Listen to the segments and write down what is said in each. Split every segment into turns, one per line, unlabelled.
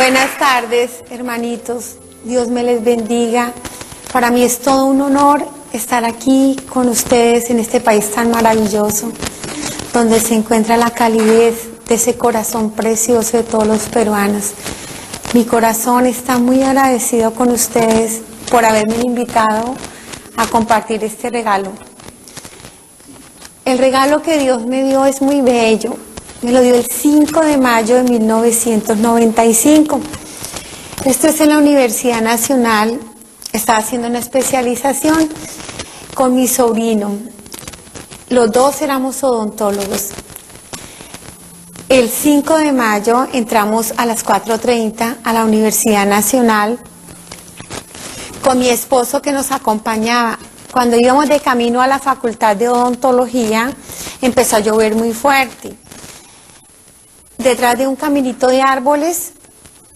Buenas tardes, hermanitos. Dios me les bendiga. Para mí es todo un honor estar aquí con ustedes en este país tan maravilloso, donde se encuentra la calidez de ese corazón precioso de todos los peruanos. Mi corazón está muy agradecido con ustedes por haberme invitado a compartir este regalo. El regalo que Dios me dio es muy bello. Me lo dio el 5 de mayo de 1995. Esto es en la Universidad Nacional. Estaba haciendo una especialización con mi sobrino. Los dos éramos odontólogos. El 5 de mayo entramos a las 4:30 a la Universidad Nacional con mi esposo que nos acompañaba. Cuando íbamos de camino a la Facultad de Odontología, empezó a llover muy fuerte. Detrás de un caminito de árboles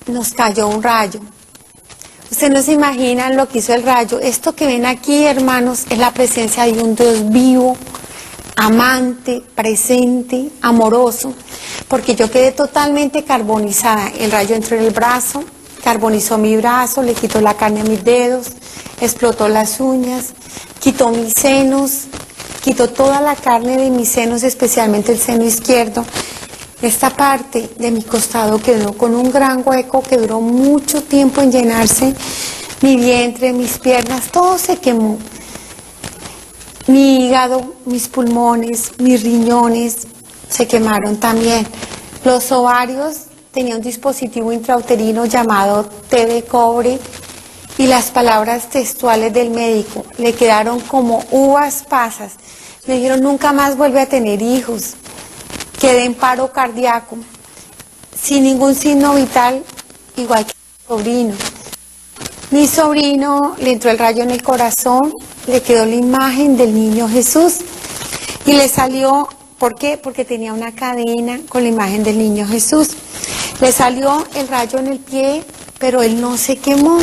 nos cayó un rayo. Ustedes no se imaginan lo que hizo el rayo. Esto que ven aquí, hermanos, es la presencia de un Dios vivo, amante, presente, amoroso, porque yo quedé totalmente carbonizada. El rayo entró en el brazo, carbonizó mi brazo, le quitó la carne a mis dedos, explotó las uñas, quitó mis senos, quitó toda la carne de mis senos, especialmente el seno izquierdo. Esta parte de mi costado quedó con un gran hueco que duró mucho tiempo en llenarse. Mi vientre, mis piernas, todo se quemó. Mi hígado, mis pulmones, mis riñones se quemaron también. Los ovarios, tenía un dispositivo intrauterino llamado té de cobre y las palabras textuales del médico le quedaron como uvas pasas. Me dijeron, nunca más vuelve a tener hijos. Quedé en paro cardíaco, sin ningún signo vital, igual que mi sobrino. Mi sobrino le entró el rayo en el corazón, le quedó la imagen del niño Jesús y le salió, ¿por qué? Porque tenía una cadena con la imagen del niño Jesús. Le salió el rayo en el pie, pero él no se quemó.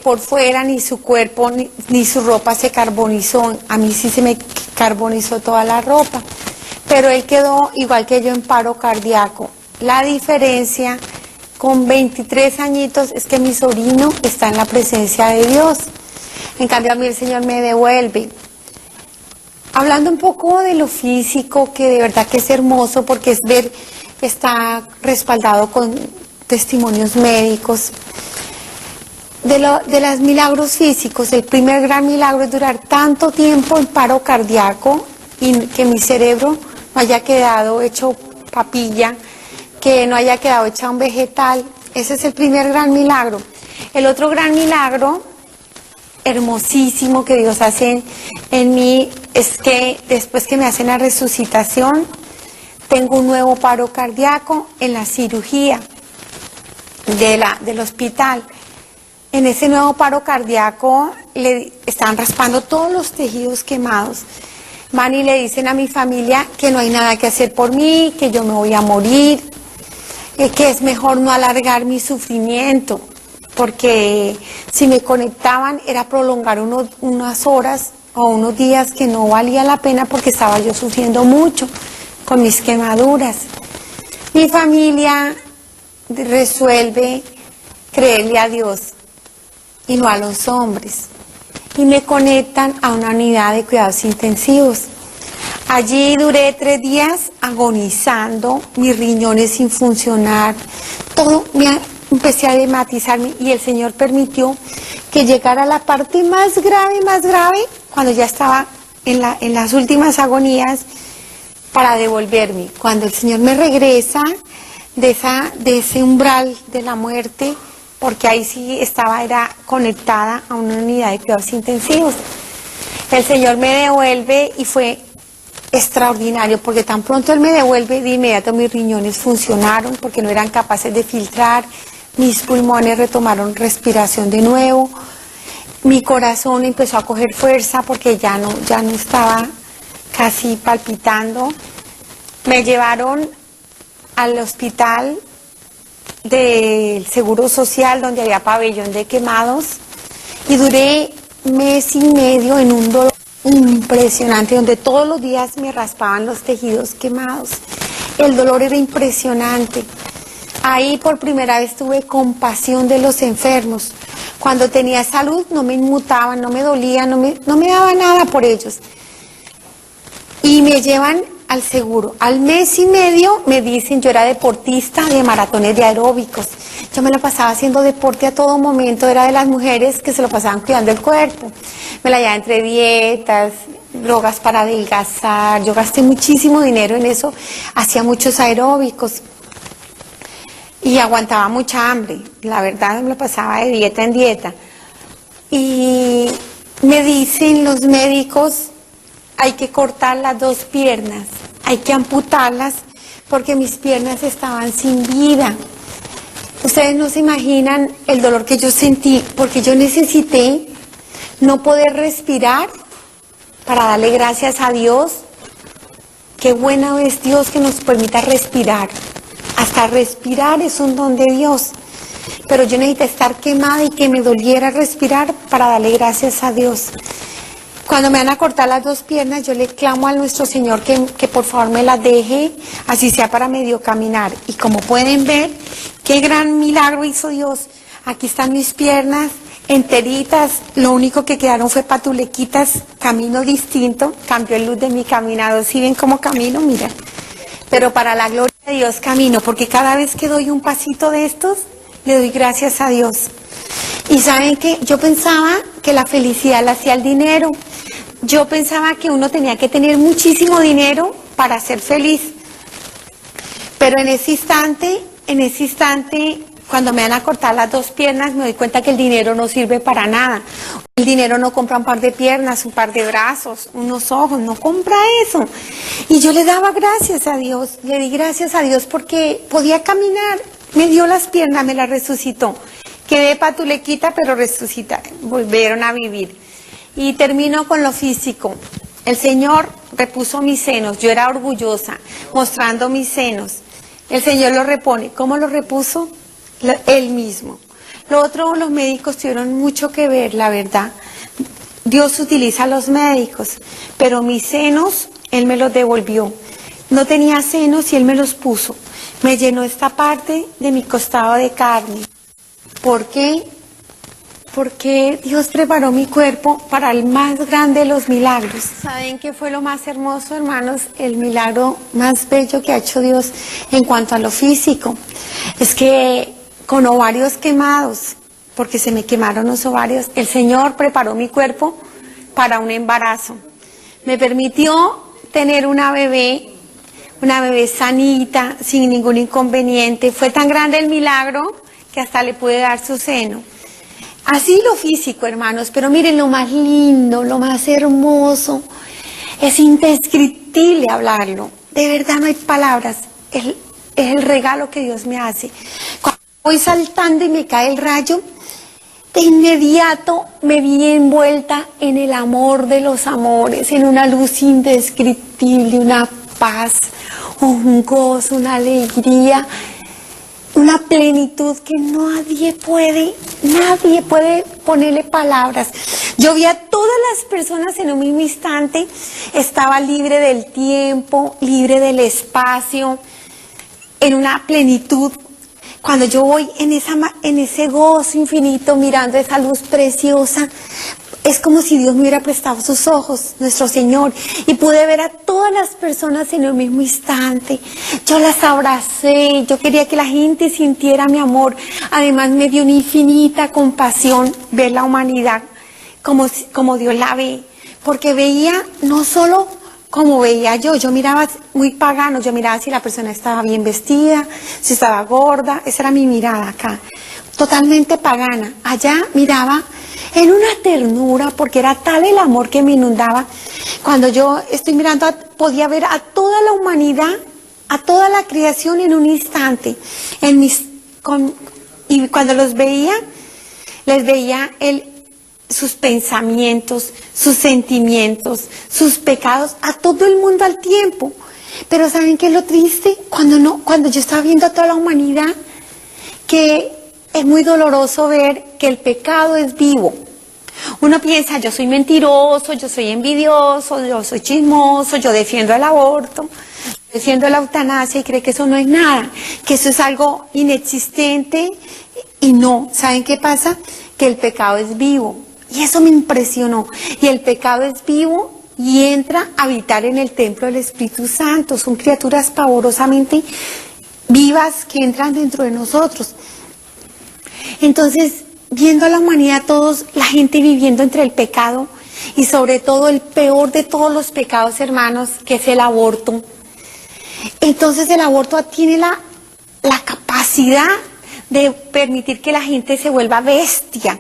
Por fuera ni su cuerpo ni su ropa se carbonizó. A mí sí se me carbonizó toda la ropa. Pero él quedó igual que yo en paro cardíaco. La diferencia con 23 añitos es que mi sobrino está en la presencia de Dios. En cambio a mí el Señor me devuelve. Hablando un poco de lo físico, que de verdad que es hermoso porque es ver, está respaldado con testimonios médicos. De los milagros físicos, el primer gran milagro es durar tanto tiempo en paro cardíaco y que mi cerebro no haya quedado hecho papilla, que no haya quedado hecha un vegetal. Ese es el primer gran milagro. El otro gran milagro, hermosísimo, que Dios hace en mí, es que después que me hacen la resucitación, tengo un nuevo paro cardíaco en la cirugía del hospital. En ese nuevo paro cardíaco le están raspando todos los tejidos quemados. Van y le dicen a mi familia que no hay nada que hacer por mí, que yo me voy a morir, que es mejor no alargar mi sufrimiento, porque si me conectaban era prolongar unas horas o unos días que no valía la pena porque estaba yo sufriendo mucho con mis quemaduras. Mi familia resuelve creerle a Dios y no a los hombres. Y me conectan a una unidad de cuidados intensivos. Allí duré 3 días agonizando, mis riñones sin funcionar, todo, empecé a hematizarme y el Señor permitió que llegara a la parte más grave, cuando ya estaba en las últimas agonías, para devolverme. Cuando el Señor me regresa de ese umbral de la muerte, porque ahí sí era conectada a una unidad de cuidados intensivos. El Señor me devuelve y fue extraordinario, porque tan pronto Él me devuelve, de inmediato mis riñones funcionaron, porque no eran capaces de filtrar, mis pulmones retomaron respiración de nuevo, mi corazón empezó a coger fuerza, porque ya no estaba casi palpitando. Me llevaron al hospital del Seguro Social, donde había pabellón de quemados, y duré 1 mes y medio en un dolor impresionante, donde todos los días me raspaban los tejidos quemados. El dolor era impresionante. Ahí por primera vez tuve compasión de los enfermos. Cuando tenía salud no me inmutaban, no me dolía, no me daba nada por ellos. Y me llevan al seguro. Al mes y medio me dicen, yo era deportista de maratones de aeróbicos. Yo me lo pasaba haciendo deporte a todo momento, era de las mujeres que se lo pasaban cuidando el cuerpo. Me la llevaba entre dietas, drogas para adelgazar, yo gasté muchísimo dinero en eso, hacía muchos aeróbicos y aguantaba mucha hambre, la verdad me lo pasaba de dieta en dieta. Y me dicen los médicos, hay que cortar las 2 piernas, hay que amputarlas porque mis piernas estaban sin vida. Ustedes no se imaginan el dolor que yo sentí porque yo necesité no poder respirar para darle gracias a Dios. Qué bueno es Dios que nos permita respirar. Hasta respirar es un don de Dios. Pero yo necesité estar quemada y que me doliera respirar para darle gracias a Dios. Cuando me van a cortar las 2 piernas, yo le clamo a nuestro Señor que por favor me las deje, así sea para medio caminar. Y como pueden ver, qué gran milagro hizo Dios. Aquí están mis piernas enteritas, lo único que quedaron fue patulequitas, camino distinto, cambió el luz de mi caminado. ¿Sí ven cómo camino? Mira. Pero para la gloria de Dios camino, porque cada vez que doy un pasito de estos, le doy gracias a Dios. Y ¿saben qué? Yo pensaba que la felicidad la hacía el dinero. Yo pensaba que uno tenía que tener muchísimo dinero para ser feliz. Pero en ese instante, cuando me van a cortar las 2 piernas, me doy cuenta que el dinero no sirve para nada. El dinero no compra un par de piernas, un par de brazos, unos ojos, no compra eso. Y yo le daba gracias a Dios, le di gracias a Dios porque podía caminar. Me dio las piernas, me las resucitó. Quedé patulequita, pero resucita, volvieron a vivir. Y termino con lo físico. El Señor repuso mis senos, yo era orgullosa, mostrando mis senos. El Señor los repone. ¿Cómo los repuso? Él mismo. Lo otro, los médicos tuvieron mucho que ver, la verdad. Dios utiliza a los médicos, pero mis senos, Él me los devolvió. No tenía senos y Él me los puso. Me llenó esta parte de mi costado de carne. ¿Por qué? Porque Dios preparó mi cuerpo para el más grande de los milagros. ¿Saben qué fue lo más hermoso, hermanos? El milagro más bello que ha hecho Dios en cuanto a lo físico. Es que con ovarios quemados, porque se me quemaron los ovarios, el Señor preparó mi cuerpo para un embarazo. Me permitió tener una bebé sanita, sin ningún inconveniente. Fue tan grande el milagro que hasta le pude dar su seno. Así lo físico, hermanos, pero miren lo más lindo, lo más hermoso. Es indescriptible hablarlo. De verdad no hay palabras. Es el regalo que Dios me hace. Cuando voy saltando y me cae el rayo, de inmediato me vi envuelta en el amor de los amores, en una luz indescriptible, una paz, un gozo, una alegría, una plenitud que nadie puede ponerle palabras. Yo vi a todas las personas en un mismo instante, estaba libre del tiempo, libre del espacio, en una plenitud. Cuando yo voy en ese gozo infinito, mirando esa luz preciosa, es como si Dios me hubiera prestado sus ojos, nuestro Señor, y pude ver a todas las personas en el mismo instante. Yo las abracé, yo quería que la gente sintiera mi amor. Además me dio una infinita compasión ver la humanidad como Dios la ve, porque veía no solo como veía yo miraba muy pagano, yo miraba si la persona estaba bien vestida, si estaba gorda, esa era mi mirada acá, totalmente pagana. Allá miraba en una ternura, porque era tal el amor que me inundaba. Cuando yo estoy mirando, podía ver a toda la humanidad, a toda la creación en un instante. Y cuando los veía, les veía sus pensamientos, sus sentimientos, sus pecados, a todo el mundo al tiempo. Pero ¿saben qué es lo triste? Cuando yo estaba viendo a toda la humanidad, que es muy doloroso ver que el pecado es vivo. Uno piensa, yo soy mentiroso, yo soy envidioso, yo soy chismoso, yo defiendo el aborto, defiendo la eutanasia y cree que eso no es nada, que eso es algo inexistente, y no. ¿Saben qué pasa? Que el pecado es vivo, y eso me impresionó. Y el pecado es vivo y entra a habitar en el templo del Espíritu Santo. Son criaturas pavorosamente vivas que entran dentro de nosotros. Entonces, viendo a la humanidad, todos, la gente viviendo entre el pecado, y sobre todo el peor de todos los pecados, hermanos, que es el aborto. Entonces el aborto tiene la capacidad de permitir que la gente se vuelva bestia,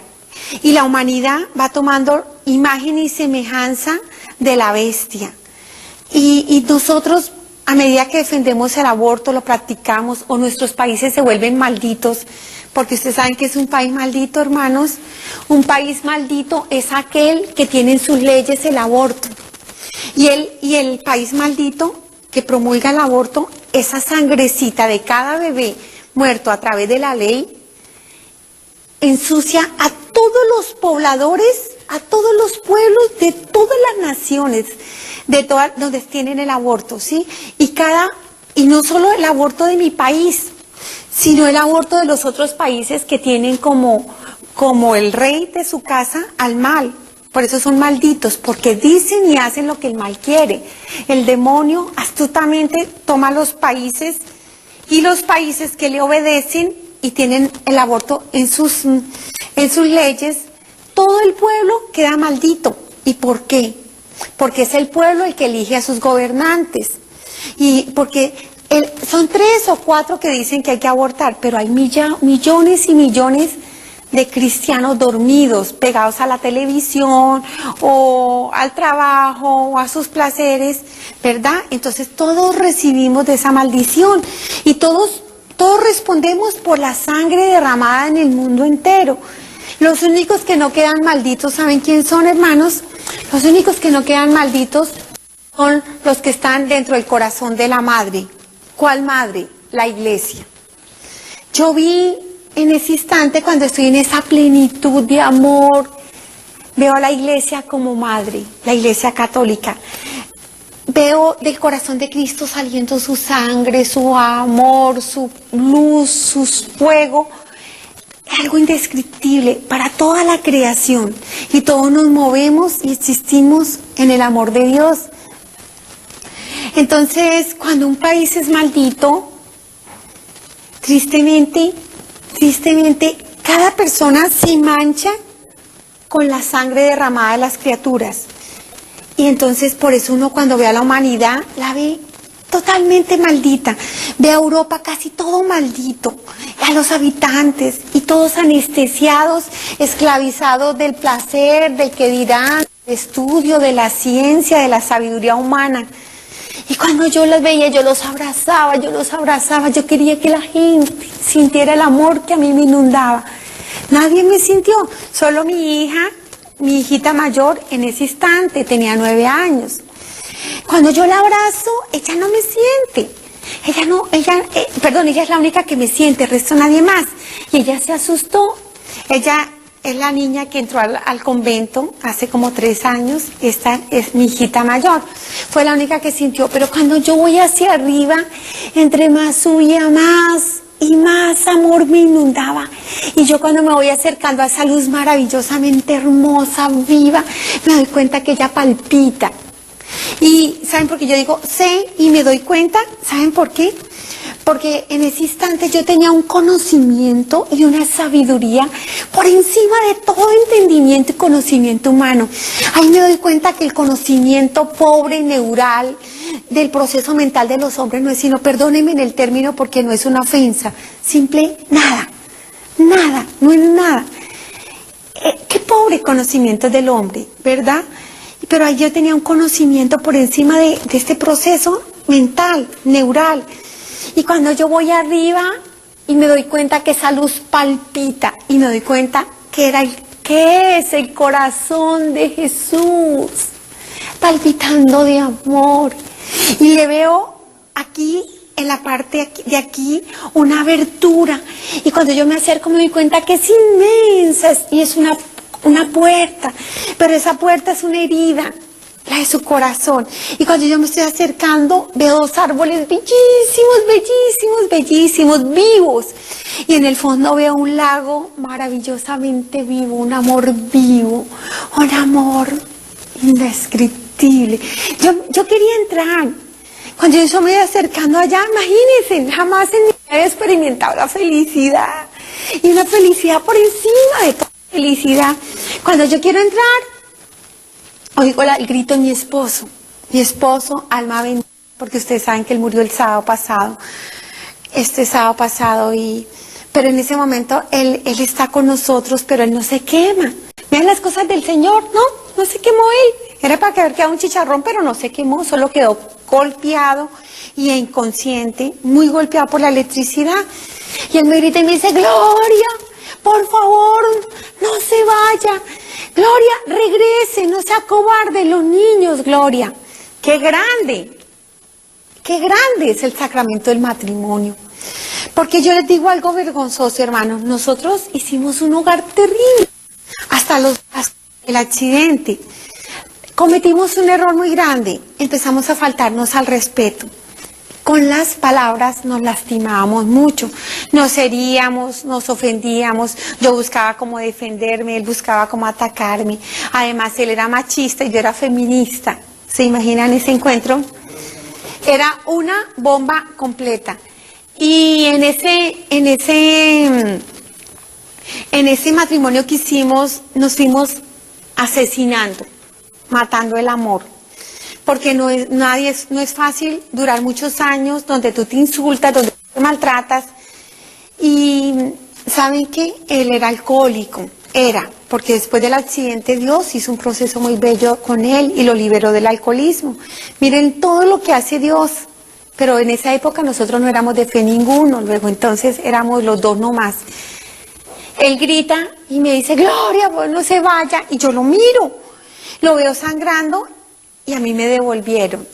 y la humanidad va tomando imagen y semejanza de la bestia. Y nosotros, a medida que defendemos el aborto, lo practicamos, o nuestros países se vuelven malditos, porque ustedes saben que es un país maldito, hermanos. Un país maldito es aquel que tiene en sus leyes el aborto. Y el país maldito que promulga el aborto, esa sangrecita de cada bebé muerto a través de la ley, ensucia a todos los pobladores, a todos los pueblos de todas las naciones, de todas donde tienen el aborto, ¿sí? Y no solo el aborto de mi país, sino el aborto de los otros países que tienen como el rey de su casa al mal. Por eso son malditos, porque dicen y hacen lo que el mal quiere. El demonio astutamente toma los países, y los países que le obedecen y tienen el aborto en sus leyes, todo el pueblo queda maldito. ¿Y por qué? Porque es el pueblo el que elige a sus gobernantes. Y porque son 3 o 4 que dicen que hay que abortar, pero hay millones y millones de cristianos dormidos, pegados a la televisión, o al trabajo, o a sus placeres, ¿verdad? Entonces todos recibimos de esa maldición, y todos respondemos por la sangre derramada en el mundo entero. Los únicos que no quedan malditos, ¿saben quién son, hermanos? Los únicos que no quedan malditos son los que están dentro del corazón de la madre. ¿Cuál madre? La iglesia. Yo vi en ese instante, cuando estoy en esa plenitud de amor, veo a la iglesia como madre, la iglesia católica. Veo del corazón de Cristo saliendo su sangre, su amor, su luz, su fuego, algo indescriptible para toda la creación. Y todos nos movemos y existimos en el amor de Dios. Entonces, cuando un país es maldito, tristemente, cada persona se mancha con la sangre derramada de las criaturas. Y entonces por eso uno, cuando ve a la humanidad, la ve totalmente maldita. Ve a Europa casi todo maldito, a los habitantes, y todos anestesiados, esclavizados del placer, del que dirán, del estudio, de la ciencia, de la sabiduría humana. Y cuando yo los veía, yo los abrazaba, yo quería que la gente sintiera el amor que a mí me inundaba. Nadie me sintió, solo mi hijita mayor en ese instante, tenía 9 años. Cuando yo la abrazo, ella no me siente. Ella es la única que me siente, el resto nadie más. Y ella se asustó. Ella es la niña que entró al convento hace como 3 años. Esta es mi hijita mayor. Fue la única que sintió. Pero cuando yo voy hacia arriba, entre más subía, más y más amor me inundaba. Y yo, cuando me voy acercando a esa luz maravillosamente hermosa, viva, me doy cuenta que ella palpita. Y ¿saben por qué yo digo sé y me doy cuenta? ¿Saben por qué? Porque en ese instante yo tenía un conocimiento y una sabiduría por encima de todo entendimiento y conocimiento humano. Ahí me doy cuenta que el conocimiento pobre, neural, del proceso mental de los hombres no es sino, perdónenme en el término porque no es una ofensa, simple nada, no es nada. Qué pobre conocimiento del hombre, ¿verdad? Pero ahí yo tenía un conocimiento por encima de este proceso mental, neural. Y cuando yo voy arriba y me doy cuenta que esa luz palpita, y me doy cuenta que es el corazón de Jesús palpitando de amor. Y le veo aquí, en la parte de aquí, una abertura. Y cuando yo me acerco me doy cuenta que es inmensa y es una puerta. Pero esa puerta es una herida. la de su corazón. Y cuando yo me estoy acercando, veo dos árboles bellísimos, bellísimos, bellísimos, vivos. Y en el fondo veo un lago maravillosamente vivo, un amor vivo, un amor indescriptible. Yo quería entrar. Cuando yo me iba acercando allá, imagínense, jamás en mi vida he experimentado la felicidad. Y una felicidad por encima de toda felicidad. Cuando yo quiero entrar, oigo el grito de mi esposo, alma bendita, porque ustedes saben que él murió el sábado pasado, este sábado pasado, pero en ese momento él está con nosotros, pero él no se quema. Vean las cosas del Señor, no se quemó él. Era para que haber quedado un chicharrón, pero no se quemó, solo quedó golpeado y inconsciente, muy golpeado por la electricidad. Y él me grita y me dice, Gloria, por favor, no se vaya. Gloria, regrese, no sea cobarde, los niños, Gloria. Qué grande es el sacramento del matrimonio. Porque yo les digo algo vergonzoso, hermanos, nosotros hicimos un hogar terrible, hasta el accidente. Cometimos un error muy grande, empezamos a faltarnos al respeto. Con las palabras nos lastimábamos mucho, nos heríamos, nos ofendíamos, yo buscaba cómo defenderme, él buscaba cómo atacarme. Además, él era machista y yo era feminista. ¿Se imaginan ese encuentro? Era una bomba completa. Y en ese matrimonio que hicimos, nos fuimos asesinando, matando el amor. Porque no es fácil durar muchos años donde tú te insultas, donde te maltratas. Y ¿saben qué? Él era alcohólico, porque después del accidente Dios hizo un proceso muy bello con él y lo liberó del alcoholismo. Miren todo lo que hace Dios, pero en esa época nosotros no éramos de fe ninguno, luego entonces éramos los dos nomás. Él grita y me dice, Gloria, pues no se vaya, y yo lo miro, lo veo sangrando. Y a mí me devolvieron.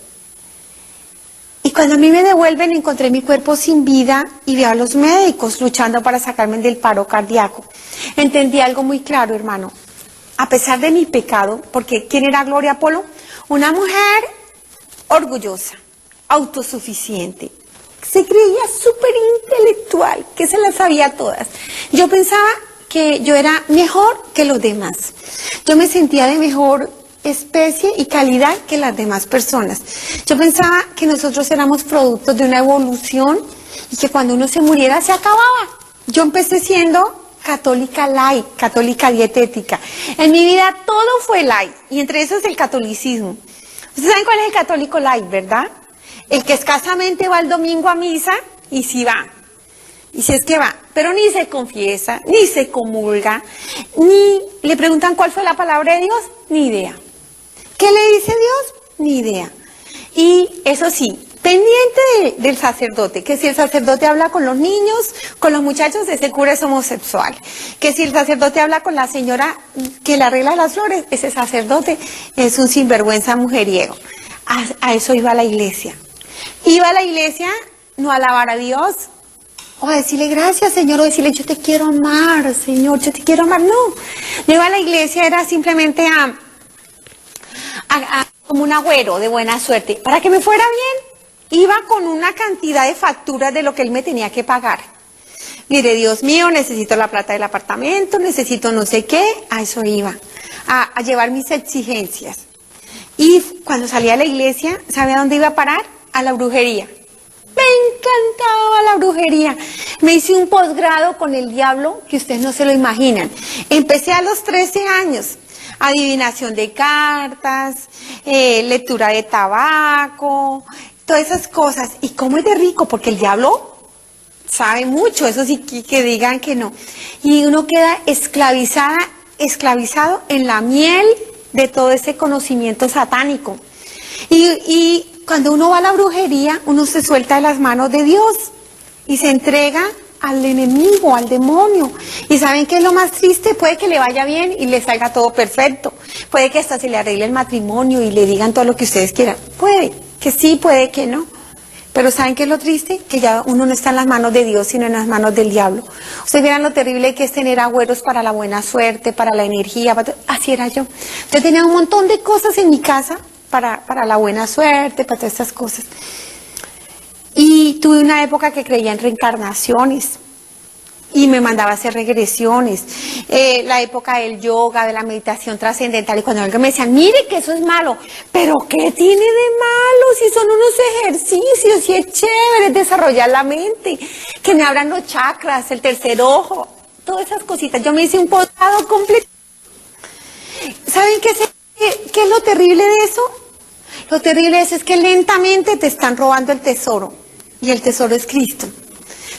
Y cuando a mí me devuelven, encontré mi cuerpo sin vida y veo a los médicos luchando para sacarme del paro cardíaco. Entendí algo muy claro, hermano. A pesar de mi pecado, porque ¿quién era Gloria Polo? Una mujer orgullosa, autosuficiente. Se creía súper intelectual, que se las sabía todas. Yo pensaba que yo era mejor que los demás. Yo me sentía de mejor especie y calidad que las demás personas. Yo pensaba que nosotros éramos productos de una evolución y que cuando uno se muriera se acababa. Yo empecé siendo católica light, católica dietética. En mi vida todo fue light y entre esos el catolicismo. Ustedes saben cuál es el católico light, ¿verdad? El que escasamente va el domingo a misa y sí va. Y si es que va, pero ni se confiesa, ni se comulga, ni le preguntan cuál fue la palabra de Dios, ni idea. ¿Qué le dice Dios? Ni idea. Y eso sí, pendiente del sacerdote, que si el sacerdote habla con los niños, con los muchachos, ese cura es homosexual. Que si el sacerdote habla con la señora que le arregla las flores, ese sacerdote es un sinvergüenza mujeriego. A eso iba a la iglesia. Iba a la iglesia no a alabar a Dios, o a decirle gracias, Señor, o decirle yo te quiero amar, Señor, yo te quiero amar. No, yo iba a la iglesia era simplemente como un agüero de buena suerte. Para que me fuera bien, iba con una cantidad de facturas de lo que él me tenía que pagar. Mire, Dios mío, necesito la plata del apartamento, necesito no sé qué, a eso iba, a llevar mis exigencias. Y cuando salía a la iglesia, ¿sabe a dónde iba a parar? A la brujería. Me encantaba la brujería. Me hice un posgrado con el diablo que ustedes no se lo imaginan. Empecé a los 13 años. Adivinación de cartas, lectura de tabaco, todas esas cosas. ¿Y cómo es de rico? Porque el diablo sabe mucho, eso sí que digan que no. Y uno queda esclavizado en la miel de todo ese conocimiento satánico. Y cuando uno va a la brujería, uno se suelta de las manos de Dios y se entrega al enemigo, al demonio. ¿Y saben qué es lo más triste? Puede que le vaya bien y le salga todo perfecto. Puede que hasta se le arregle el matrimonio y le digan todo lo que ustedes quieran. Puede que sí, puede que no. Pero ¿saben qué es lo triste? Que ya uno no está en las manos de Dios, sino en las manos del diablo. Ustedes vieran lo terrible que es tener agüeros para la buena suerte, para la energía. Así era yo. Yo tenía un montón de cosas en mi casa para la buena suerte, para todas estas cosas. Y tuve una época que creía en reencarnaciones y me mandaba a hacer regresiones. La época del yoga, de la meditación trascendental. Y cuando alguien me decía, mire que eso es malo, pero ¿qué tiene de malo? Si son unos ejercicios, si es chévere desarrollar la mente, que me abran los chakras, el tercer ojo, todas esas cositas. Yo me hice un posgrado completo. ¿Saben qué es lo terrible de eso? Lo terrible de eso es que lentamente te están robando el tesoro. Y el tesoro es Cristo.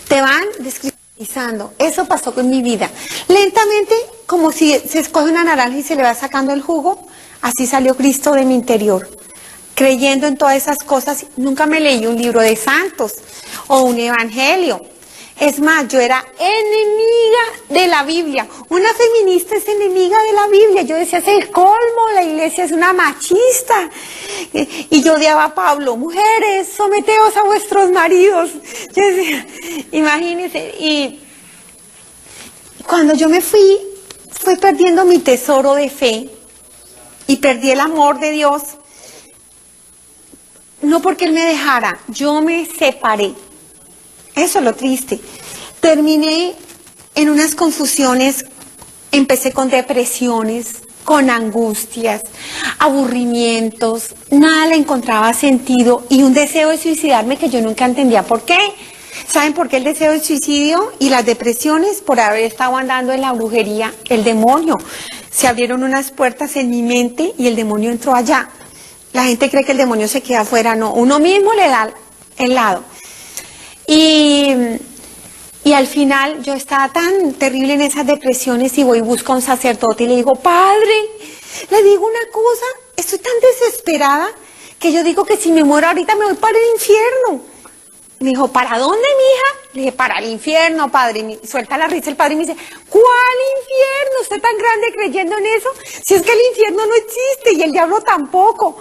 Te van descristalizando. Eso pasó con mi vida. Lentamente, como si se escoge una naranja y se le va sacando el jugo, así salió Cristo de mi interior. Creyendo en todas esas cosas, nunca me leí un libro de santos o un evangelio. Es más, yo era enemiga de la Biblia. Una feminista es enemiga de la Biblia. Yo decía, es el colmo, la iglesia es una machista. Y yo odiaba a Pablo, mujeres, someteos a vuestros maridos. Yo decía, imagínense. Y cuando yo me fui perdiendo mi tesoro de fe y perdí el amor de Dios. No porque Él me dejara, yo me separé. Eso es lo triste. Terminé en unas confusiones, empecé con depresiones, con angustias, aburrimientos, nada le encontraba sentido y un deseo de suicidarme que yo nunca entendía por qué. ¿Saben por qué el deseo de suicidio y las depresiones? Por haber estado andando en la brujería, el demonio. Se abrieron unas puertas en mi mente y el demonio entró allá. La gente cree que el demonio se queda afuera, no, uno mismo le da el lado. Y al final yo estaba tan terrible en esas depresiones y voy y busco a un sacerdote y le digo, padre, le digo una cosa, estoy tan desesperada que yo digo que si me muero ahorita me voy para el infierno. Me dijo, ¿para dónde, mija? Le dije, para el infierno, padre. Y suelta la risa el padre y me dice, ¿cuál infierno? ¿Usted tan grande creyendo en eso? Si es que el infierno no existe y el diablo tampoco.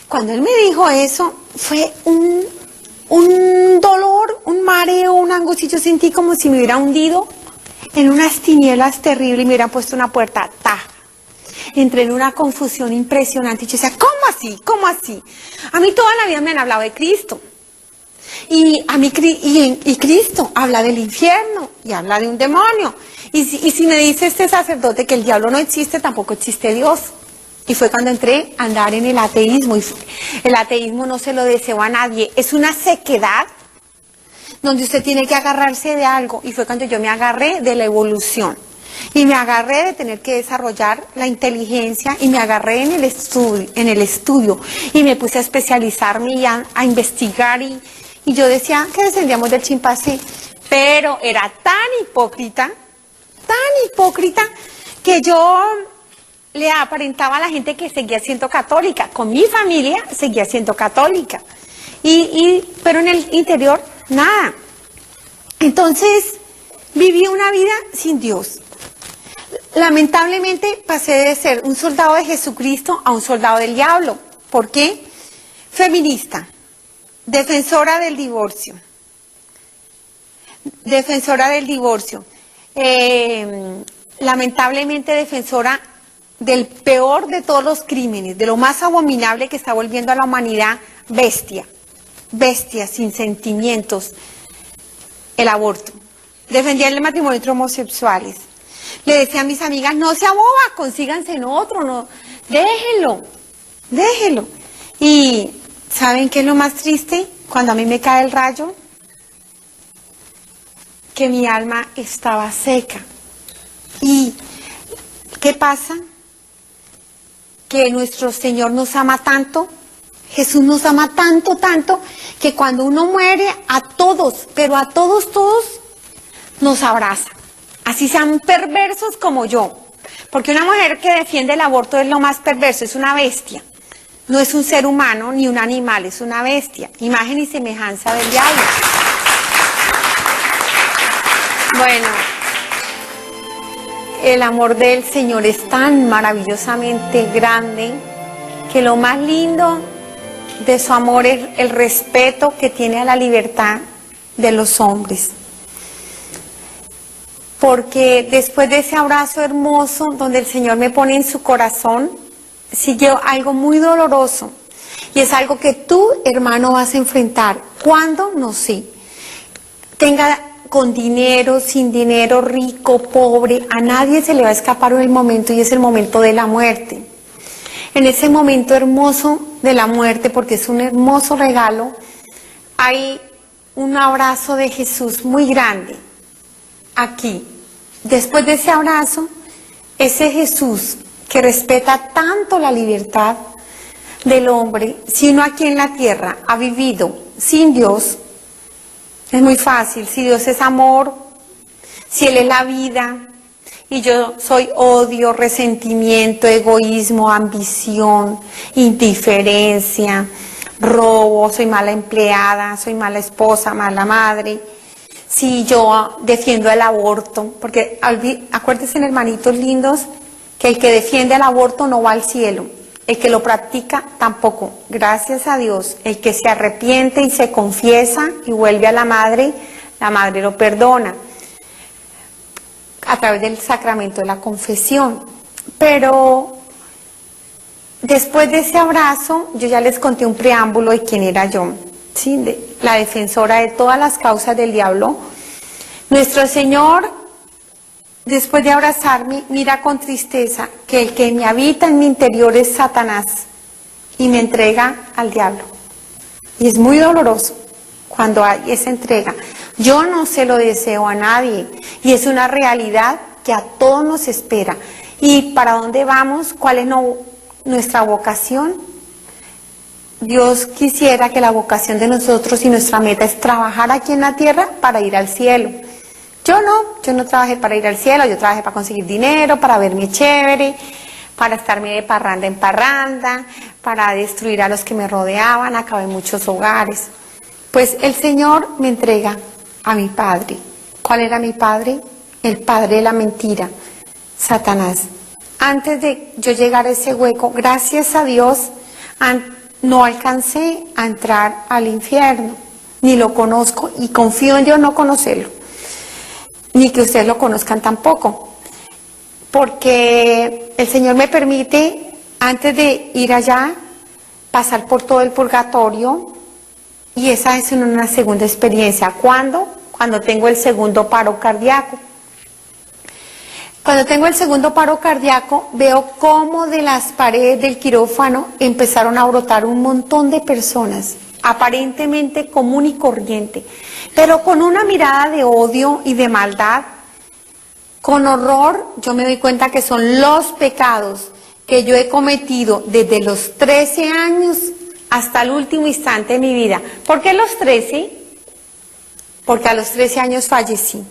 Cuando él me dijo eso, fue un dolor, un mareo, una angustia. Yo sentí como si me hubiera hundido en unas tinieblas terribles y me hubieran puesto una puerta. Entré en una confusión impresionante. Y yo decía, ¿cómo así? ¿Cómo así? A mí toda la vida me han hablado de Cristo. Y Cristo habla del infierno y habla de un demonio. Y si me dice este sacerdote que el diablo no existe, tampoco existe Dios. Y fue cuando entré a andar en el ateísmo. Y el ateísmo no se lo deseo a nadie. Es una sequedad donde usted tiene que agarrarse de algo. Y fue cuando yo me agarré de la evolución. Y me agarré de tener que desarrollar la inteligencia. Y me agarré en el estudio. Y me puse a especializarme y a investigar. Y yo decía que descendíamos del chimpancé. Pero era tan hipócrita, que yo le aparentaba a la gente que seguía siendo católica. Con mi familia seguía siendo católica. Pero en el interior, nada. Entonces, viví una vida sin Dios. Lamentablemente, pasé de ser un soldado de Jesucristo a un soldado del diablo. ¿Por qué? Feminista, defensora del divorcio. Lamentablemente, defensora del peor de todos los crímenes, de lo más abominable que está volviendo a la humanidad, bestia sin sentimientos, el aborto. Defendía el matrimonio entre homosexuales. Le decía a mis amigas, no sea boba, consíganse en otro, no, déjelo. Y ¿saben qué es lo más triste? Cuando a mí me cae el rayo, que mi alma estaba seca. ¿Y qué pasa? Que nuestro Señor nos ama tanto, Jesús nos ama tanto, que cuando uno muere, a todos, pero a todos, nos abraza. Así sean perversos como yo. Porque una mujer que defiende el aborto es lo más perverso, es una bestia. No es un ser humano ni un animal, es una bestia. Imagen y semejanza del diablo. Bueno, el amor del Señor es tan maravillosamente grande que lo más lindo de su amor es el respeto que tiene a la libertad de los hombres. Porque después de ese abrazo hermoso donde el Señor me pone en su corazón, siguió algo muy doloroso. Y es algo que tú, hermano, vas a enfrentar. ¿Cuándo? No sé. Tenga con dinero, sin dinero, rico, pobre, a nadie se le va a escapar el momento, y es el momento de la muerte. En ese momento hermoso de la muerte, porque es un hermoso regalo, hay un abrazo de Jesús muy grande aquí. Después de ese abrazo, ese Jesús que respeta tanto la libertad del hombre, si uno aquí en la tierra ha vivido sin Dios, es muy fácil. Si Dios es amor, si Él es la vida, y yo soy odio, resentimiento, egoísmo, ambición, indiferencia, robo, soy mala empleada, soy mala esposa, mala madre. Si yo defiendo el aborto, porque acuérdense, hermanitos lindos, que el que defiende el aborto no va al cielo, el que lo practica tampoco. Gracias a Dios, el que se arrepiente y se confiesa y vuelve a la madre lo perdona a través del sacramento de la confesión. Pero después de ese abrazo, yo ya les conté un preámbulo de quién era yo, ¿sí? La defensora de todas las causas del diablo. Nuestro Señor, después de abrazarme, mira con tristeza que el que me habita en mi interior es Satanás y me entrega al diablo. Y es muy doloroso cuando hay esa entrega. Yo no se lo deseo a nadie, y es una realidad que a todos nos espera. ¿Y para dónde vamos? ¿Cuál es nuestra vocación? Dios quisiera que la vocación de nosotros y nuestra meta es trabajar aquí en la tierra para ir al cielo. Yo no trabajé para ir al cielo, yo trabajé para conseguir dinero, para verme chévere, para estarme de parranda en parranda, para destruir a los que me rodeaban, acabé en muchos hogares. Pues el Señor me entrega a mi padre. ¿Cuál era mi padre? El padre de la mentira, Satanás. Antes de yo llegar a ese hueco, gracias a Dios, no alcancé a entrar al infierno, ni lo conozco, y confío en Dios no conocerlo, ni que ustedes lo conozcan tampoco, porque el Señor me permite, antes de ir allá, pasar por todo el purgatorio, y esa es una segunda experiencia. ¿Cuándo? Cuando tengo el segundo paro cardíaco. Cuando tengo el segundo paro cardíaco, veo cómo de las paredes del quirófano empezaron a brotar un montón de personas, aparentemente común y corriente, pero con una mirada de odio y de maldad, con horror. Yo me doy cuenta que son los pecados que yo he cometido desde los 13 años hasta el último instante de mi vida. ¿Por qué los 13? Porque a los 13 años fallecí.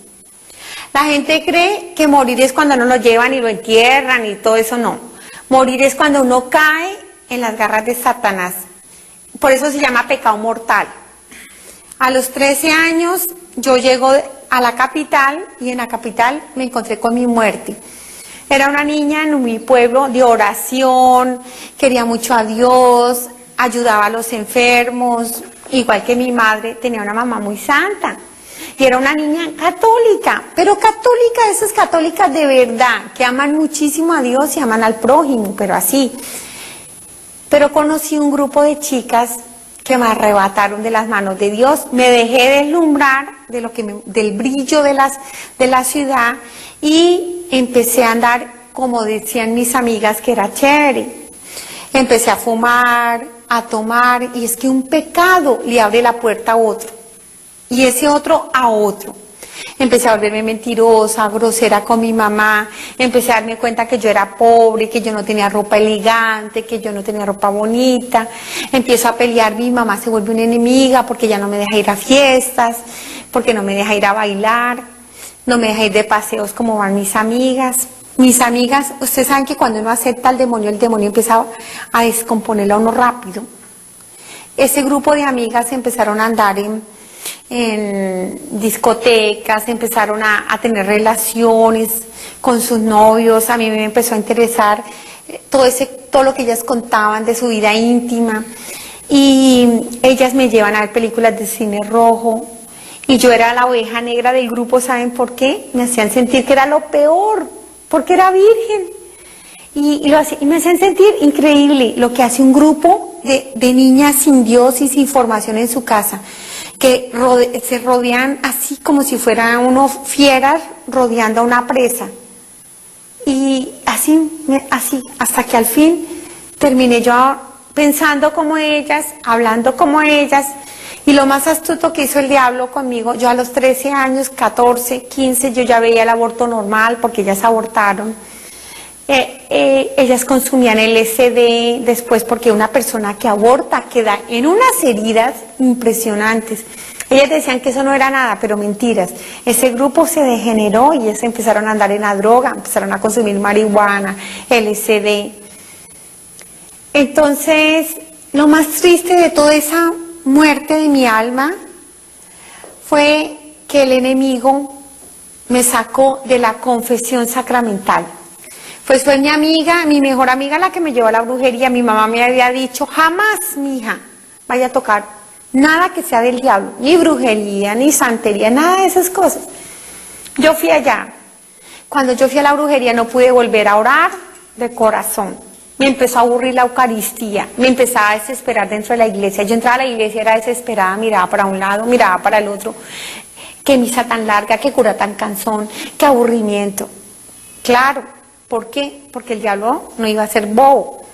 La gente cree que morir es cuando no lo llevan y lo entierran y todo eso. No. Morir es cuando uno cae en las garras de Satanás. Por eso se llama pecado mortal. A los 13 años yo llego a la capital, y en la capital me encontré con mi muerte. Era una niña en mi pueblo de oración, quería mucho a Dios, ayudaba a los enfermos, igual que mi madre, tenía una mamá muy santa. Y era una niña católica, pero católica, esas católicas de verdad, que aman muchísimo a Dios y aman al prójimo, pero así. Pero conocí un grupo de chicas que me arrebataron de las manos de Dios, me dejé deslumbrar del brillo de la ciudad, y empecé a andar, como decían mis amigas, que era chévere. Empecé a fumar, a tomar, y es que un pecado le abre la puerta a otro, y ese otro a otro. Empecé a volverme mentirosa, grosera con mi mamá, empecé a darme cuenta que yo era pobre, que yo no tenía ropa elegante, que yo no tenía ropa bonita. Empiezo a pelear, mi mamá se vuelve una enemiga porque ya no me deja ir a fiestas, porque no me deja ir a bailar, no me deja ir de paseos como van mis amigas. Mis amigas, ustedes saben que cuando uno acepta al demonio, el demonio empieza a descomponerlo a uno rápido. Ese grupo de amigas empezaron a andar en discotecas, empezaron a tener relaciones con sus novios. A mí me empezó a interesar todo lo que ellas contaban de su vida íntima, y ellas me llevan a ver películas de cine rojo, y yo era la oveja negra del grupo. ¿Saben por qué? Me hacían sentir que era lo peor, porque era virgen. y me hacían sentir increíble lo que hace un grupo de niñas sin Dios y sin formación en su casa, que se rodean así como si fueran unos fieras rodeando a una presa. Y así, hasta que al fin terminé yo pensando como ellas, hablando como ellas. Y lo más astuto que hizo el diablo conmigo, yo a los 13 años, 14, 15, yo ya veía el aborto normal porque ellas abortaron. Ellas consumían LSD después porque una persona que aborta queda en unas heridas impresionantes. Ellas decían que eso no era nada, pero mentiras. Ese grupo se degeneró y ellas empezaron a andar en la droga, empezaron a consumir marihuana, LSD. Entonces, lo más triste de toda esa muerte de mi alma fue que el enemigo me sacó de la confesión sacramental. Pues fue mi amiga, mi mejor amiga la que me llevó a la brujería. Mi mamá me había dicho, jamás, mi hija, vaya a tocar nada que sea del diablo, ni brujería, ni santería, nada de esas cosas. Yo fui allá. Cuando yo fui a la brujería no pude volver a orar de corazón. Me empezó a aburrir la Eucaristía, me empezaba a desesperar dentro de la iglesia. Yo entraba a la iglesia, era desesperada, miraba para un lado, miraba para el otro. Qué misa tan larga, qué cura tan cansón, qué aburrimiento. Claro, ¿por qué? Porque el diablo no iba a ser bobo.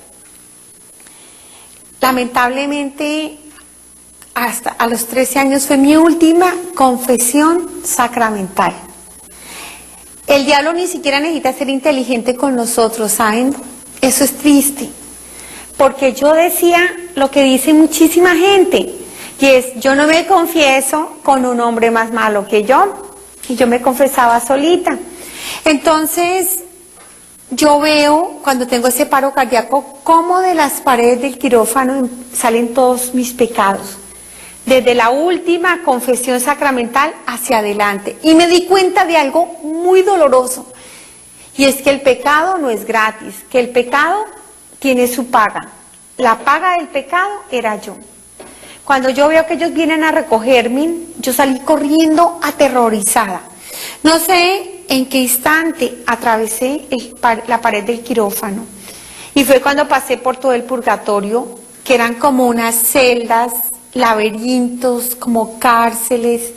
Lamentablemente, hasta a los 13 años fue mi última confesión sacramental. El diablo ni siquiera necesita ser inteligente con nosotros, ¿saben? Eso es triste, porque yo decía lo que dice muchísima gente, y es, yo no me confieso con un hombre más malo que yo, y yo me confesaba solita. Entonces, yo veo, cuando tengo ese paro cardíaco, cómo de las paredes del quirófano salen todos mis pecados, desde la última confesión sacramental hacia adelante, y me di cuenta de algo muy doloroso. Y es que el pecado no es gratis, que el pecado tiene su paga. La paga del pecado era yo. Cuando yo veo que ellos vienen a recogerme, yo salí corriendo aterrorizada. No sé en qué instante atravesé la pared del quirófano. Y fue cuando pasé por todo el purgatorio, que eran como unas celdas, laberintos, como cárceles.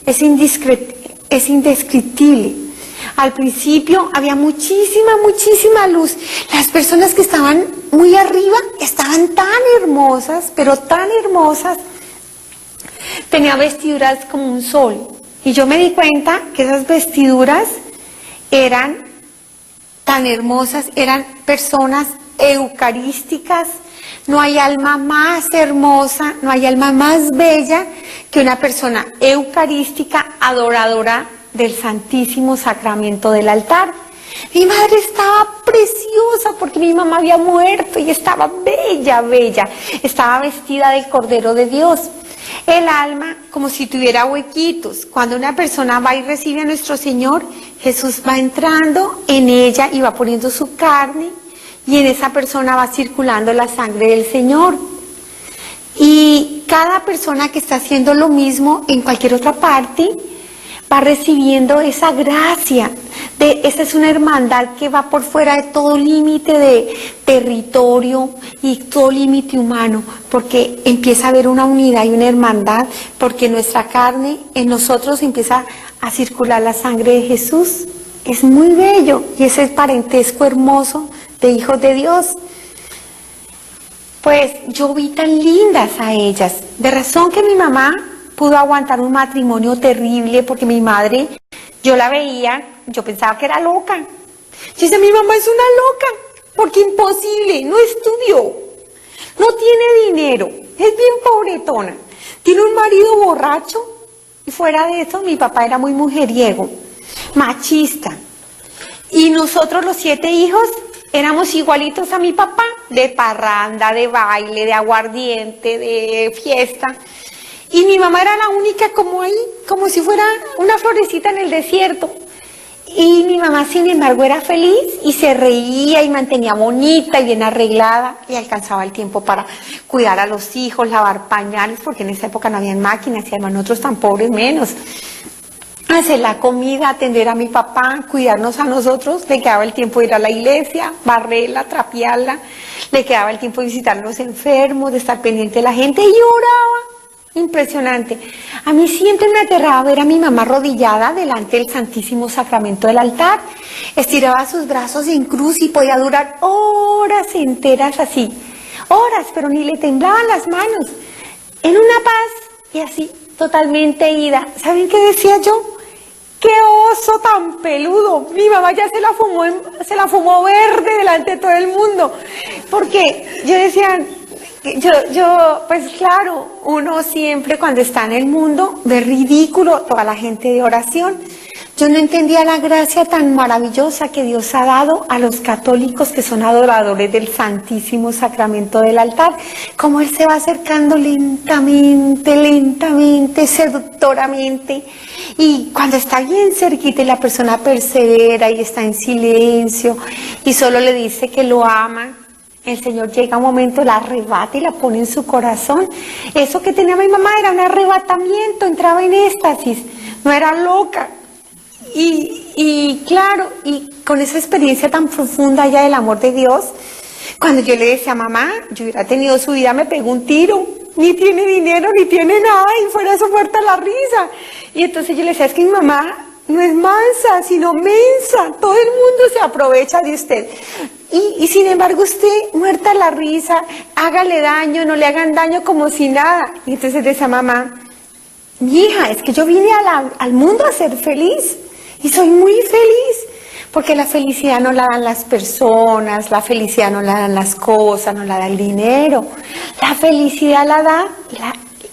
Es indescriptible. Al principio había muchísima luz. Las personas que estaban muy arriba estaban tan hermosas, pero tan hermosas. Tenía vestiduras como un sol. Y yo me di cuenta que esas vestiduras eran tan hermosas, eran personas eucarísticas. No hay alma más hermosa, no hay alma más bella que una persona eucarística, adoradora del Santísimo Sacramento del altar. Mi madre estaba preciosa porque mi mamá había muerto y estaba bella, estaba vestida del Cordero de Dios. El alma como si tuviera huequitos. Cuando una persona va y recibe a nuestro Señor, Jesús va entrando en ella y va poniendo su carne, y en esa persona va circulando la sangre del Señor. Y cada persona que está haciendo lo mismo en cualquier otra parte va recibiendo esa gracia. Esa es una hermandad que va por fuera de todo límite de territorio y todo límite humano, porque empieza a haber una unidad y una hermandad, porque nuestra carne, en nosotros empieza a circular la sangre de Jesús. Es muy bello, y ese parentesco hermoso de hijos de Dios. Pues yo vi tan lindas a ellas, de razón que mi mamá pudo aguantar un matrimonio terrible, porque mi madre, yo la veía, yo pensaba que era loca. Yo decía, mi mamá es una loca, porque imposible, no estudió, no tiene dinero, es bien pobretona, tiene un marido borracho, y fuera de eso mi papá era muy mujeriego, machista. Y nosotros los 7 hijos éramos igualitos a mi papá, de parranda, de baile, de aguardiente, de fiesta. Y mi mamá era la única como ahí, como si fuera una florecita en el desierto. Y mi mamá, sin embargo, era feliz y se reía y mantenía bonita y bien arreglada, y alcanzaba el tiempo para cuidar a los hijos, lavar pañales, porque en esa época no habían máquinas y además nosotros tan pobres menos. hacer la comida, atender a mi papá, cuidarnos a nosotros. Le quedaba el tiempo de ir a la iglesia, barrerla, trapearla, le quedaba el tiempo de visitar a los enfermos, de estar pendiente de la gente, y oraba. Impresionante. A mí siempre me aterraba ver a mi mamá arrodillada delante del Santísimo Sacramento del altar. Estiraba sus brazos en cruz y podía durar horas enteras así. Horas, pero ni le temblaban las manos. En una paz y así, totalmente ida. ¿Saben qué decía yo? ¡Qué oso tan peludo! Mi mamá ya se la fumó verde delante de todo el mundo. Porque yo decía... pues claro, uno siempre cuando está en el mundo ve ridículo toda la gente de oración. Yo no entendía la gracia tan maravillosa que Dios ha dado a los católicos que son adoradores del Santísimo Sacramento del altar. Cómo Él se va acercando lentamente, lentamente, seductoramente. Y cuando está bien cerquita y la persona persevera y está en silencio y solo le dice que lo ama, el Señor llega un momento, la arrebata y la pone en su corazón. Eso que tenía mi mamá era un arrebatamiento, entraba en éxtasis, no era loca. Y claro, y con esa experiencia tan profunda ya del amor de Dios, cuando yo le decía, mamá, yo hubiera tenido su vida, me pegó un tiro, ni tiene dinero, ni tiene nada, y fuera de eso muerta la risa. Y entonces yo le decía, es que mi mamá no es mansa, sino mensa, todo el mundo se aprovecha de usted. Y sin embargo usted, muerta la risa, hágale daño, no le hagan daño como si nada. Y entonces decía mamá, mi hija, es que yo vine al mundo a ser feliz, y soy muy feliz, porque la felicidad no la dan las personas, la felicidad no la dan las cosas, no la da el dinero, la felicidad la da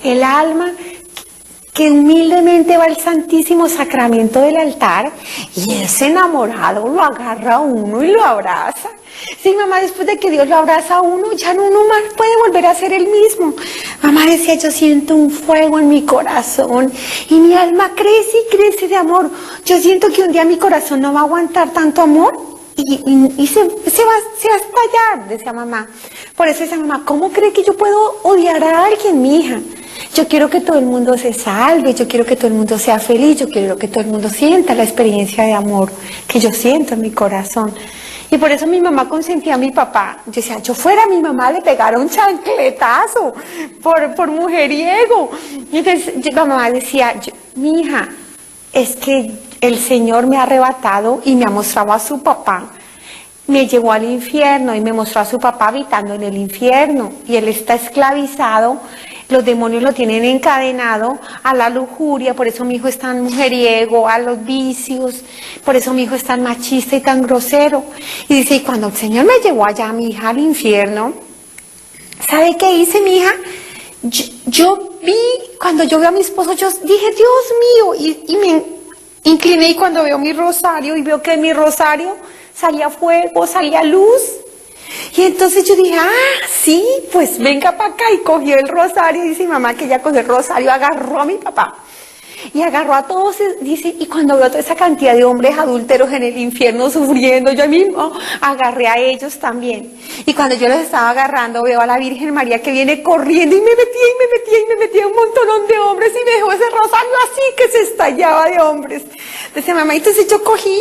el alma, que humildemente va al Santísimo Sacramento del altar y ese enamorado lo agarra a uno y lo abraza. Sí, mamá, después de que Dios lo abraza a uno, ya no uno más puede volver a ser el mismo. Mamá decía, yo siento un fuego en mi corazón y mi alma crece y crece de amor. Yo siento que un día mi corazón no va a aguantar tanto amor y se va a estallar, decía mamá. Por eso decía mamá, ¿cómo cree que yo puedo odiar a alguien, mi hija? Yo quiero que todo el mundo se salve, yo quiero que todo el mundo sea feliz, yo quiero que todo el mundo sienta la experiencia de amor que yo siento en mi corazón. Y por eso mi mamá consentía a mi papá. Yo decía, yo fuera mi mamá le pegara un chancletazo por mujeriego. Y entonces la mamá decía, mi hija, es que el Señor me ha arrebatado y me ha mostrado a su papá. Me llevó al infierno y me mostró a su papá habitando en el infierno. Y él está esclavizado. Los demonios lo tienen encadenado a la lujuria, por eso mi hijo es tan mujeriego, a los vicios, por eso mi hijo es tan machista y tan grosero. Y dice, y cuando el Señor me llevó allá, mi hija, al infierno, ¿sabe qué hice, mi hija? Yo vi, cuando yo veo a mi esposo, yo dije, Dios mío, y me incliné y cuando veo mi rosario y veo que en mi rosario salía fuego, salía luz. Y entonces yo dije, sí, pues venga para acá, y cogió el rosario, dice mi mamá que ella cogió el rosario, agarró a mi papá, y agarró a todos, dice, y cuando veo toda esa cantidad de hombres adúlteros en el infierno sufriendo, yo mismo agarré a ellos también. Y cuando yo los estaba agarrando, veo a la Virgen María que viene corriendo, y me metía un montonón de hombres, y me dejó ese rosario así que se estallaba de hombres. Dice mamá, entonces yo cogí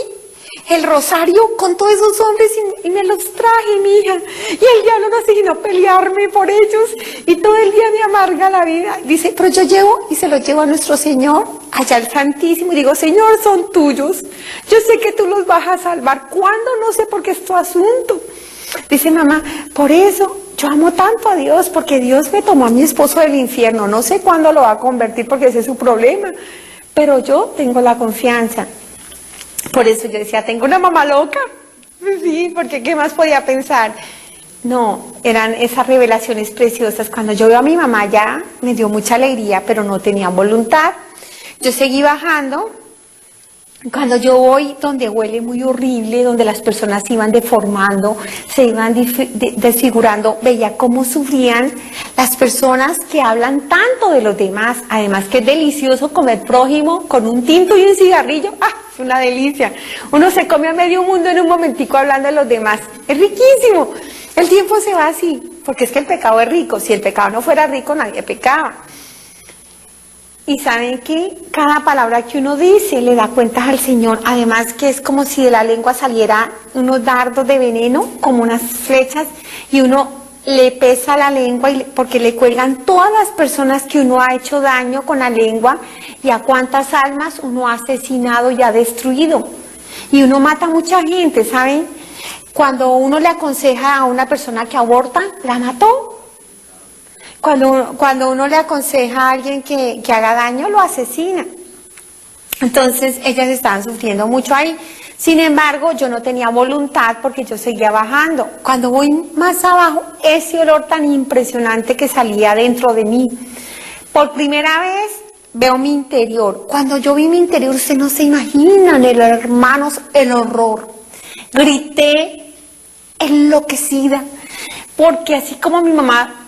el rosario con todos esos hombres y me los traje, mi hija. Y el diablo no se vino a pelearme por ellos y todo el día me amarga la vida. Dice, pero yo llevo y se los llevo a nuestro Señor, allá al Santísimo, y digo, Señor, son tuyos. Yo sé que tú los vas a salvar. ¿Cuándo? No sé, porque es tu asunto. Dice mamá, por eso yo amo tanto a Dios, porque Dios me tomó a mi esposo del infierno. No sé cuándo lo va a convertir, porque ese es su problema, pero yo tengo la confianza. Por eso yo decía, tengo una mamá loca. Sí, porque ¿qué más podía pensar? No, eran esas revelaciones preciosas. Cuando yo veo a mi mamá ya, me dio mucha alegría, pero no tenía voluntad. Yo seguí bajando. Cuando yo voy donde huele muy horrible, donde las personas se iban deformando, se iban desfigurando, veía cómo sufrían las personas que hablan tanto de los demás. Además que es delicioso comer prójimo con un tinto y un cigarrillo. Es una delicia. Uno se come a medio mundo en un momentico hablando de los demás. Es riquísimo. El tiempo se va así, porque es que el pecado es rico. Si el pecado no fuera rico, nadie pecaba. Y saben que cada palabra que uno dice le da cuentas al Señor. Además que es como si de la lengua saliera unos dardos de veneno, como unas flechas, y uno le pesa la lengua porque le cuelgan todas las personas que uno ha hecho daño con la lengua y a cuántas almas uno ha asesinado y ha destruido. Y uno mata a mucha gente, ¿saben? Cuando uno le aconseja a una persona que aborta, la mató. Cuando uno le aconseja a alguien que haga daño, lo asesina. Entonces, ellas estaban sufriendo mucho ahí. Sin embargo, yo no tenía voluntad porque yo seguía bajando. Cuando voy más abajo, ese olor tan impresionante que salía dentro de mí. Por primera vez, veo mi interior. Cuando yo vi mi interior, ustedes no se imaginan, hermanos, el horror. Grité enloquecida, porque así como mi mamá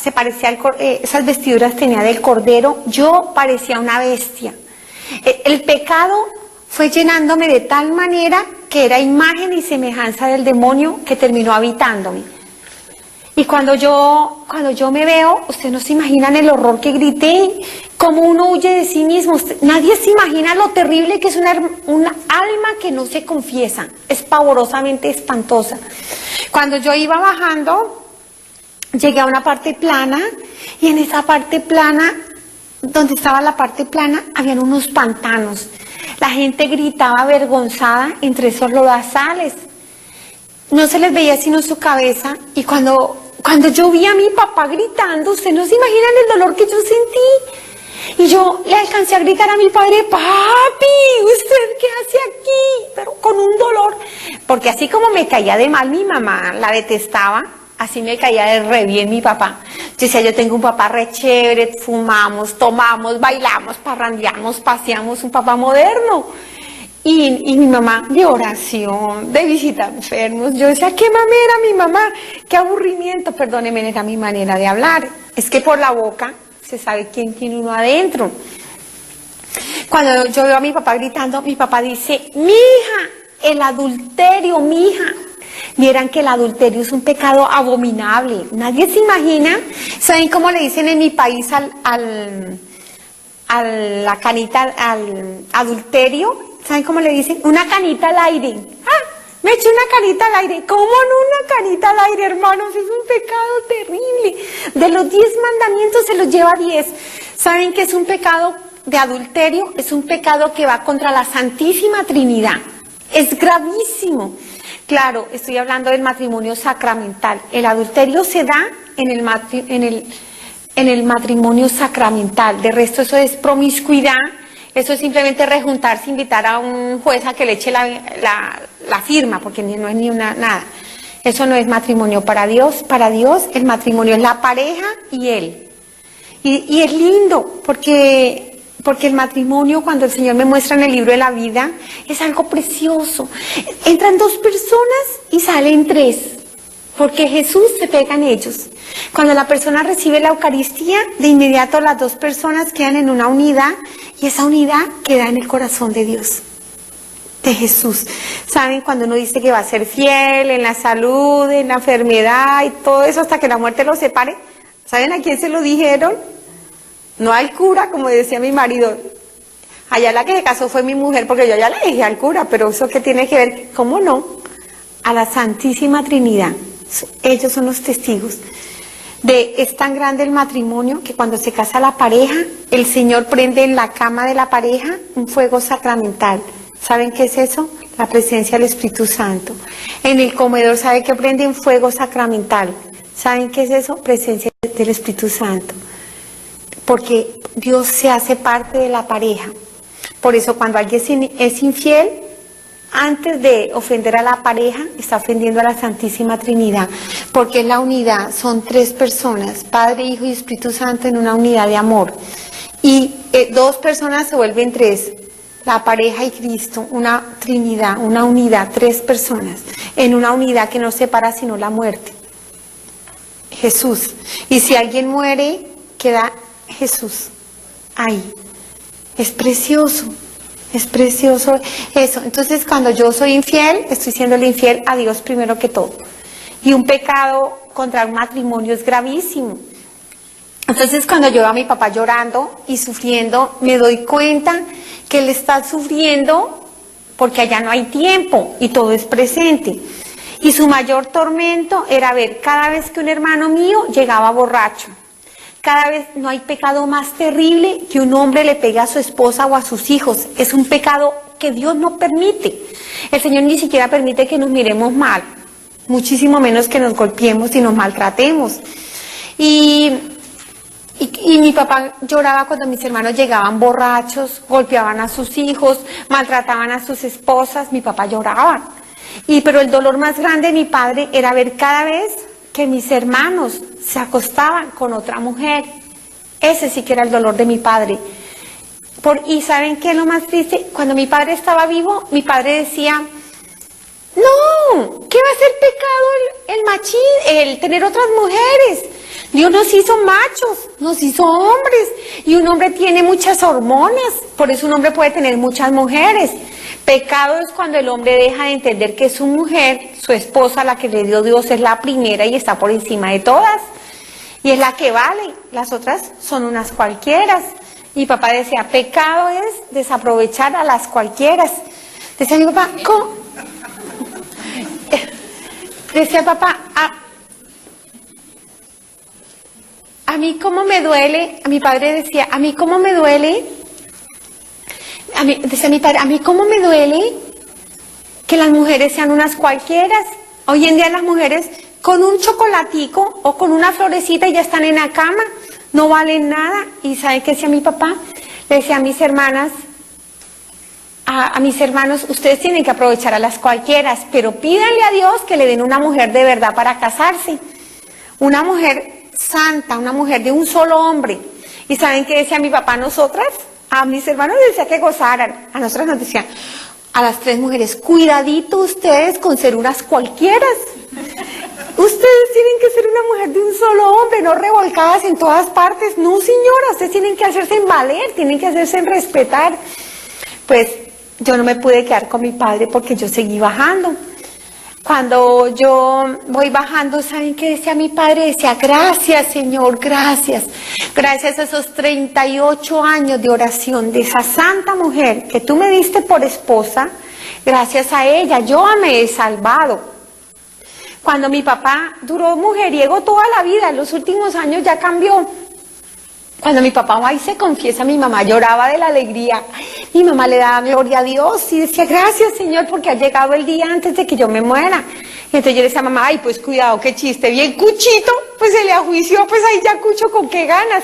se parecía esas vestiduras tenía del cordero, yo parecía una bestia. El pecado fue llenándome de tal manera que era imagen y semejanza del demonio que terminó habitándome. Y cuando yo me veo, ustedes no se imaginan el horror que grité, cómo uno huye de sí mismo. Nadie se imagina lo terrible que es una alma que no se confiesa, es pavorosamente espantosa. Cuando yo iba bajando, llegué a una parte plana y en esa parte plana, donde estaba la parte plana, habían unos pantanos. La gente gritaba avergonzada entre esos lodazales. No se les veía sino su cabeza. Y cuando yo vi a mi papá gritando, ustedes no se imaginan el dolor que yo sentí. Y yo le alcancé a gritar a mi padre: papi, ¿usted qué hace aquí? Pero con un dolor. Porque así como me caía de mal mi mamá, la detestaba, así me caía de re bien mi papá. Yo decía, yo tengo un papá re chévere, fumamos, tomamos, bailamos, parrandeamos, paseamos, un papá moderno. Y mi mamá de oración, de visita a enfermos. Yo decía, qué mamera mi mamá, qué aburrimiento. Perdóneme, era mi manera de hablar. Es que por la boca se sabe quién tiene uno adentro. Cuando yo veo a mi papá gritando, mi papá dice, mija, el adulterio, mija. Vieran que el adulterio es un pecado abominable. Nadie se imagina. ¿Saben cómo le dicen en mi país al adulterio? ¿Saben cómo le dicen? Una canita al aire. ¡Ah! Me eché una canita al aire. ¿Cómo no una canita al aire, hermanos? Es un pecado terrible. De los 10 mandamientos se los lleva 10. ¿Saben qué es un pecado de adulterio? Es un pecado que va contra la Santísima Trinidad. Es gravísimo. Claro, estoy hablando del matrimonio sacramental. El adulterio se da en el matrimonio sacramental. De resto, eso es promiscuidad. Eso es simplemente rejuntarse, invitar a un juez a que le eche la firma, porque no es ni nada. Eso no es matrimonio para Dios. Para Dios el matrimonio es la pareja y él. Y es lindo, porque el matrimonio, cuando el Señor me muestra en el libro de la vida, es algo precioso. Entran 2 personas y salen 3, porque Jesús se pega en ellos. Cuando la persona recibe la Eucaristía, de inmediato las 2 personas quedan en una unidad, y esa unidad queda en el corazón de Dios, de Jesús. ¿Saben? Cuando uno dice que va a ser fiel en la salud, en la enfermedad y todo eso hasta que la muerte los separe, ¿saben a quién se lo dijeron? No al cura, como decía mi marido. Allá la que se casó fue mi mujer, porque yo ya le dije al cura, pero eso qué tiene que ver, ¿cómo no? A la Santísima Trinidad. Ellos son los testigos. Es tan grande el matrimonio que cuando se casa la pareja, el Señor prende en la cama de la pareja un fuego sacramental. ¿Saben qué es eso? La presencia del Espíritu Santo. En el comedor, ¿saben qué prende un fuego sacramental? ¿Saben qué es eso? Presencia del Espíritu Santo. Porque Dios se hace parte de la pareja. Por eso cuando alguien es infiel, antes de ofender a la pareja, está ofendiendo a la Santísima Trinidad, porque es la unidad, son 3 personas, Padre, Hijo y Espíritu Santo en una unidad de amor. Y 2 personas se vuelven 3, la pareja y Cristo, una Trinidad, una unidad, 3 personas, en una unidad que no separa sino la muerte. Jesús. Y si alguien muere, queda Jesús ahí. Es precioso. Es precioso eso. Entonces, cuando yo soy infiel, estoy siéndole infiel a Dios primero que todo. Y un pecado contra un matrimonio es gravísimo. Entonces cuando yo veo a mi papá llorando y sufriendo, me doy cuenta que él está sufriendo porque allá no hay tiempo y todo es presente. Y su mayor tormento era ver cada vez que un hermano mío llegaba borracho. Cada vez no hay pecado más terrible que un hombre le pegue a su esposa o a sus hijos. Es un pecado que Dios no permite. El Señor ni siquiera permite que nos miremos mal, muchísimo menos que nos golpeemos y nos maltratemos. Y mi papá lloraba cuando mis hermanos llegaban borrachos, golpeaban a sus hijos, maltrataban a sus esposas. Mi papá lloraba. Pero el dolor más grande de mi padre era ver cada vez que mis hermanos se acostaban con otra mujer. Ese sí que era el dolor de mi padre. Y ¿saben qué es lo más triste? Cuando mi padre estaba vivo, mi padre decía, no, ¿qué va a ser pecado el tener otras mujeres? Dios nos hizo machos, nos hizo hombres, y un hombre tiene muchas hormonas, por eso un hombre puede tener muchas mujeres. Pecado es cuando el hombre deja de entender que su mujer, su esposa, la que le dio Dios, es la primera y está por encima de todas, y es la que vale, las otras son unas cualquieras. Y papá decía, pecado es desaprovechar a las cualquieras. Decía mi papá, ¿cómo? Decía papá, a mí cómo me duele, a mi padre decía, a mí cómo me duele, decía mi padre, a mí cómo me duele que las mujeres sean unas cualquieras. Hoy en día las mujeres con un chocolatico o con una florecita ya están en la cama, no valen nada. ¿Y sabe qué decía mi papá? Le decía a mis hermanas, a mis hermanos, ustedes tienen que aprovechar a las cualquieras, pero pídanle a Dios que le den una mujer de verdad para casarse. Una mujer santa, una mujer de un solo hombre. ¿Y saben qué decía mi papá a nosotras? A mis hermanos les decía que gozaran. A nosotras nos decían, a las tres mujeres, cuidadito ustedes con ser unas cualquieras. Ustedes tienen que ser una mujer de un solo hombre, no revolcadas en todas partes. No, señora, ustedes tienen que hacerse en valer, tienen que hacerse en respetar. Pues yo no me pude quedar con mi padre porque yo seguí bajando. Cuando yo voy bajando, ¿saben qué decía mi padre? Decía, gracias, Señor, gracias. Gracias a esos 38 años de oración de esa santa mujer que tú me diste por esposa, gracias a ella yo me he salvado. Cuando mi papá duró mujeriego toda la vida, en los últimos años ya cambió. Cuando mi papá va y se confiesa, mi mamá lloraba de la alegría. Mi mamá le daba gloria a Dios y decía, gracias, Señor, porque ha llegado el día antes de que yo me muera. Y entonces yo le decía a mamá, ay, pues cuidado, qué chiste, bien cuchito, pues se le ajuició, pues ahí ya cucho con qué ganas.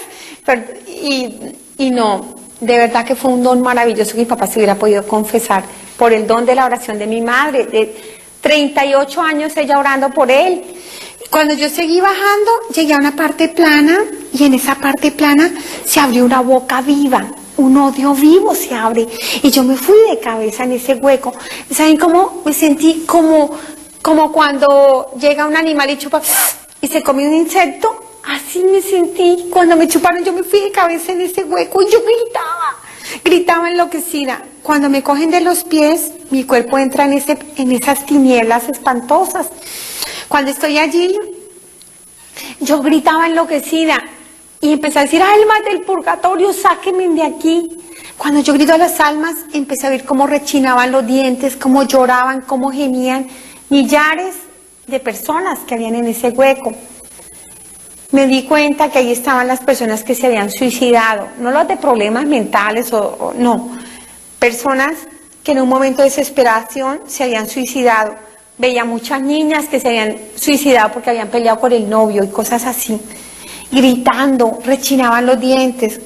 Y no, de verdad que fue un don maravilloso que mi papá se hubiera podido confesar por el don de la oración de mi madre, de 38 años ella orando por él. Cuando yo seguí bajando, llegué a una parte plana y en esa parte plana se abrió una boca viva, un odio vivo se abre y yo me fui de cabeza en ese hueco. ¿Saben cómo me sentí? Como cuando llega un animal y chupa y se come un insecto. Así me sentí cuando me chuparon, yo me fui de cabeza en ese hueco y yo gritaba enloquecida. Cuando me cogen de los pies, mi cuerpo entra en esas tinieblas espantosas. Cuando estoy allí, yo gritaba enloquecida y empecé a decir, almas del purgatorio, sáquenme de aquí. Cuando yo grito a las almas, empecé a ver cómo rechinaban los dientes, cómo lloraban, cómo gemían millares de personas que habían en ese hueco. Me di cuenta que ahí estaban las personas que se habían suicidado, no los de problemas mentales no, personas que en un momento de desesperación se habían suicidado. Veía muchas niñas que se habían suicidado porque habían peleado por el novio y cosas así, gritando, rechinaban los dientes.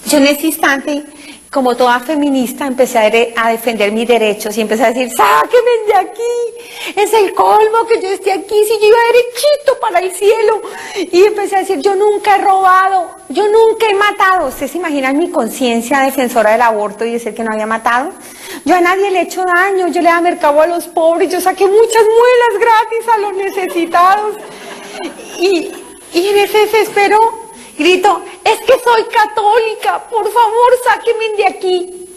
Yo en ese instante, como toda feminista, empecé a defender mis derechos y empecé a decir, sáquenme de aquí, es el colmo que yo esté aquí, si yo iba derechito para el cielo. Y empecé a decir, yo nunca he robado, yo nunca he matado. ¿Ustedes se imaginan mi conciencia defensora del aborto y decir que no había matado? Yo a nadie le he hecho daño, yo le daba mercado a los pobres, yo saqué muchas muelas gratis a los necesitados. Y en ese desespero grito, es que soy católica, por favor, sáquenme de aquí.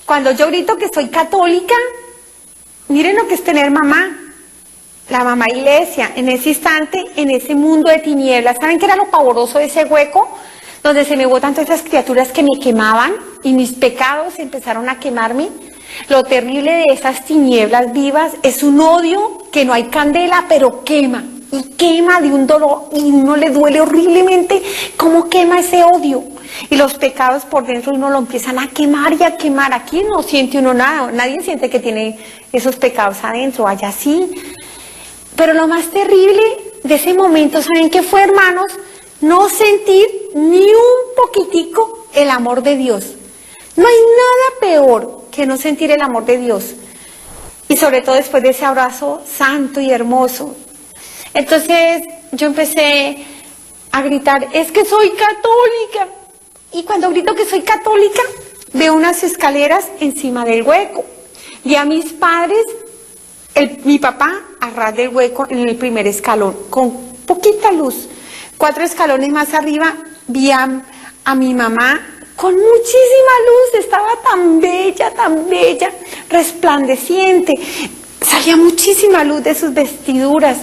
Cuando yo grito que soy católica, miren lo que es tener mamá. la mamá iglesia, en ese instante, en ese mundo de tinieblas. ¿Saben qué era lo pavoroso de ese hueco? Donde se me botan todas esas criaturas que me quemaban y mis pecados empezaron a quemarme. Lo terrible de esas tinieblas vivas es un odio que no hay candela, pero quema. Y quema de un dolor y uno le duele horriblemente cómo quema ese odio. Y los pecados por dentro uno lo empiezan a quemar y a quemar. Aquí no siente uno nada, nadie siente que tiene esos pecados adentro, allá sí. Pero lo más terrible de ese momento, ¿saben qué fue, hermanos? No sentir ni un poquitico el amor de Dios. No hay nada peor que no sentir el amor de Dios. Y sobre todo después de ese abrazo santo y hermoso. Entonces yo empecé a gritar, es que soy católica. Y cuando grito que soy católica, veo unas escaleras encima del hueco. Y a mis padres, mi papá a ras del hueco en el primer escalón, con poquita luz. 4 escalones más arriba vi a mi mamá con muchísima luz, estaba tan bella, resplandeciente. Salía muchísima luz de sus vestiduras.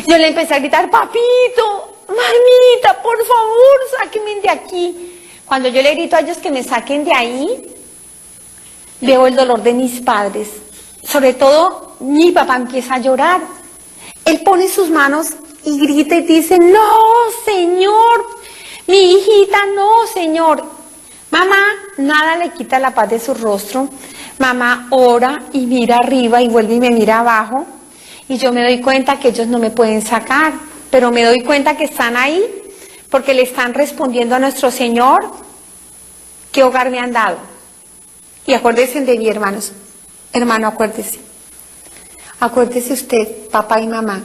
Yo le empecé a gritar, papito, mamita, por favor, sáquenme de aquí. Cuando yo le grito a ellos que me saquen de ahí, veo el dolor de mis padres. Sobre todo, mi papá empieza a llorar. Él pone sus manos y grita y dice, no, Señor, mi hijita, no, Señor. Mamá, nada le quita la paz de su rostro. Mamá ora y mira arriba y vuelve y me mira abajo. Y yo me doy cuenta que ellos no me pueden sacar, pero me doy cuenta que están ahí porque le están respondiendo a nuestro Señor qué hogar me han dado. Y acuérdense de mí, hermanos. Hermano, acuérdese. Acuérdese usted, papá y mamá,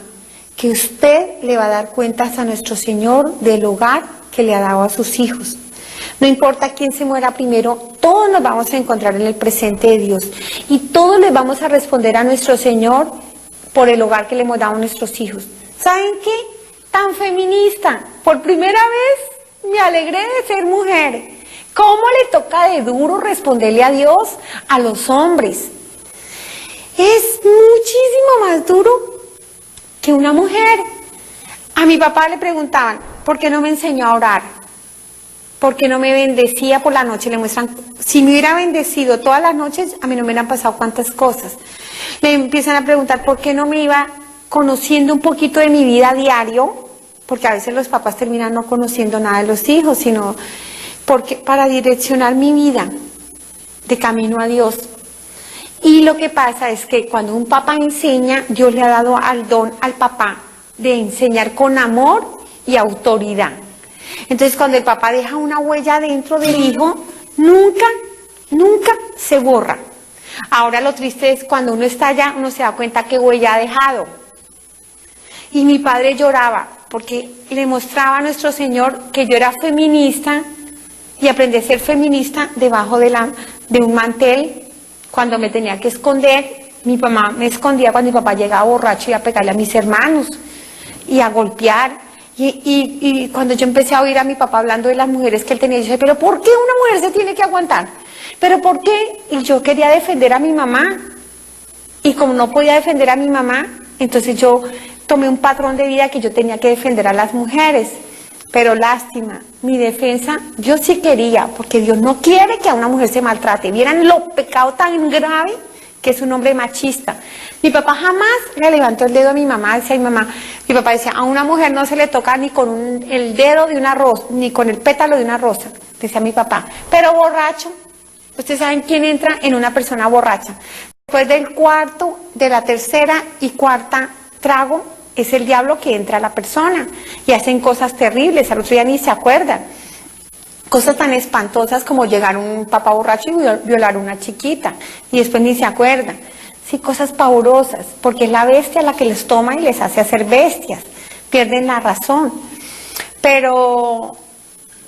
que usted le va a dar cuentas a nuestro Señor del hogar que le ha dado a sus hijos. No importa quién se muera primero, todos nos vamos a encontrar en el presente de Dios. Y todos les vamos a responder a nuestro Señor por el hogar que le hemos dado a nuestros hijos. ¿Saben qué? Tan feminista. Por primera vez me alegré de ser mujer. ¿Cómo le toca de duro responderle a Dios a los hombres? Es muchísimo más duro que una mujer. A mi papá le preguntaban, ¿por qué no me enseñó a orar? ¿Por qué no me bendecía por la noche? Le muestran, si me hubiera bendecido todas las noches, a mí no me hubieran pasado cuántas cosas. Le empiezan a preguntar, ¿por qué no me iba conociendo un poquito de mi vida a diario? Porque a veces los papás terminan no conociendo nada de los hijos, sino porque para direccionar mi vida de camino a Dios. Y lo que pasa es que cuando un papá enseña, Dios le ha dado al don al papá de enseñar con amor y autoridad. Entonces cuando el papá deja una huella dentro del hijo, nunca se borra. Ahora lo triste es cuando uno está allá, uno se da cuenta qué huella ha dejado. Y mi padre lloraba porque le mostraba a nuestro Señor que yo era feminista y aprendí a ser feminista debajo de un mantel. Cuando me tenía que esconder, mi mamá me escondía cuando mi papá llegaba borracho y a pegarle a mis hermanos y a golpear. Y cuando yo empecé a oír a mi papá hablando de las mujeres que él tenía, yo dije, ¿pero por qué una mujer se tiene que aguantar? ¿Pero por qué? Y yo quería defender a mi mamá. Y como no podía defender a mi mamá, entonces yo tomé un patrón de vida que yo tenía que defender a las mujeres. Pero lástima, mi defensa, yo sí quería, porque Dios no quiere que a una mujer se maltrate. Vieran lo pecado tan grave que es un hombre machista. Mi papá jamás le levantó el dedo a mi mamá, decía mi mamá, mi papá decía, a una mujer no se le toca ni con el dedo de una rosa, ni con el pétalo de una rosa, decía mi papá. Pero borracho, ustedes saben quién entra en una persona borracha. Después del cuarto, de la tercera y cuarta trago, es el diablo que entra a la persona y hacen cosas terribles, al otro día ni se acuerdan. Cosas tan espantosas como llegar un papá borracho y violar a una chiquita y después ni se acuerdan. Sí, cosas pavorosas, porque es la bestia la que les toma y les hace hacer bestias, pierden la razón. Pero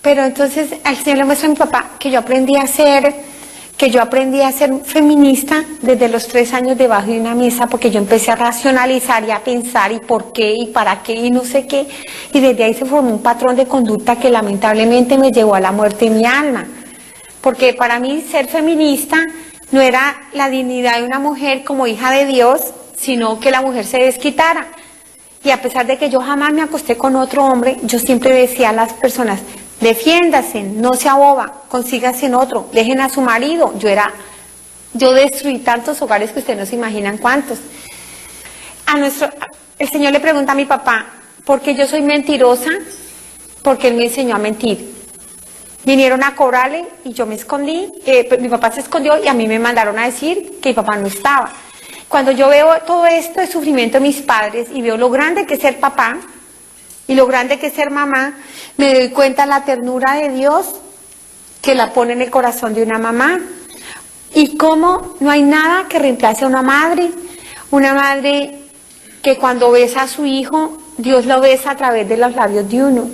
entonces al Señor le muestra a mi papá que yo aprendí a ser feminista desde los 3 años debajo de una mesa, porque yo empecé a racionalizar y a pensar y por qué y para qué y no sé qué, y desde ahí se formó un patrón de conducta que lamentablemente me llevó a la muerte en mi alma, porque para mí ser feminista no era la dignidad de una mujer como hija de Dios, sino que la mujer se desquitara. Y a pesar de que yo jamás me acosté con otro hombre, yo siempre decía a las personas, defiéndase, no sea boba, consígase en otro, dejen a su marido. Yo destruí tantos hogares que ustedes no se imaginan cuántos. El Señor le pregunta a mi papá, ¿por qué yo soy mentirosa? Porque Él me enseñó a mentir. Vinieron a cobrarle y yo me escondí, mi papá se escondió y a mí me mandaron a decir que mi papá no estaba. Cuando yo veo todo esto de sufrimiento de mis padres y veo lo grande que es ser papá y lo grande que es ser mamá, me doy cuenta de la ternura de Dios que la pone en el corazón de una mamá. Y cómo no hay nada que reemplace a una madre que cuando besa a su hijo, Dios lo besa a través de los labios de uno.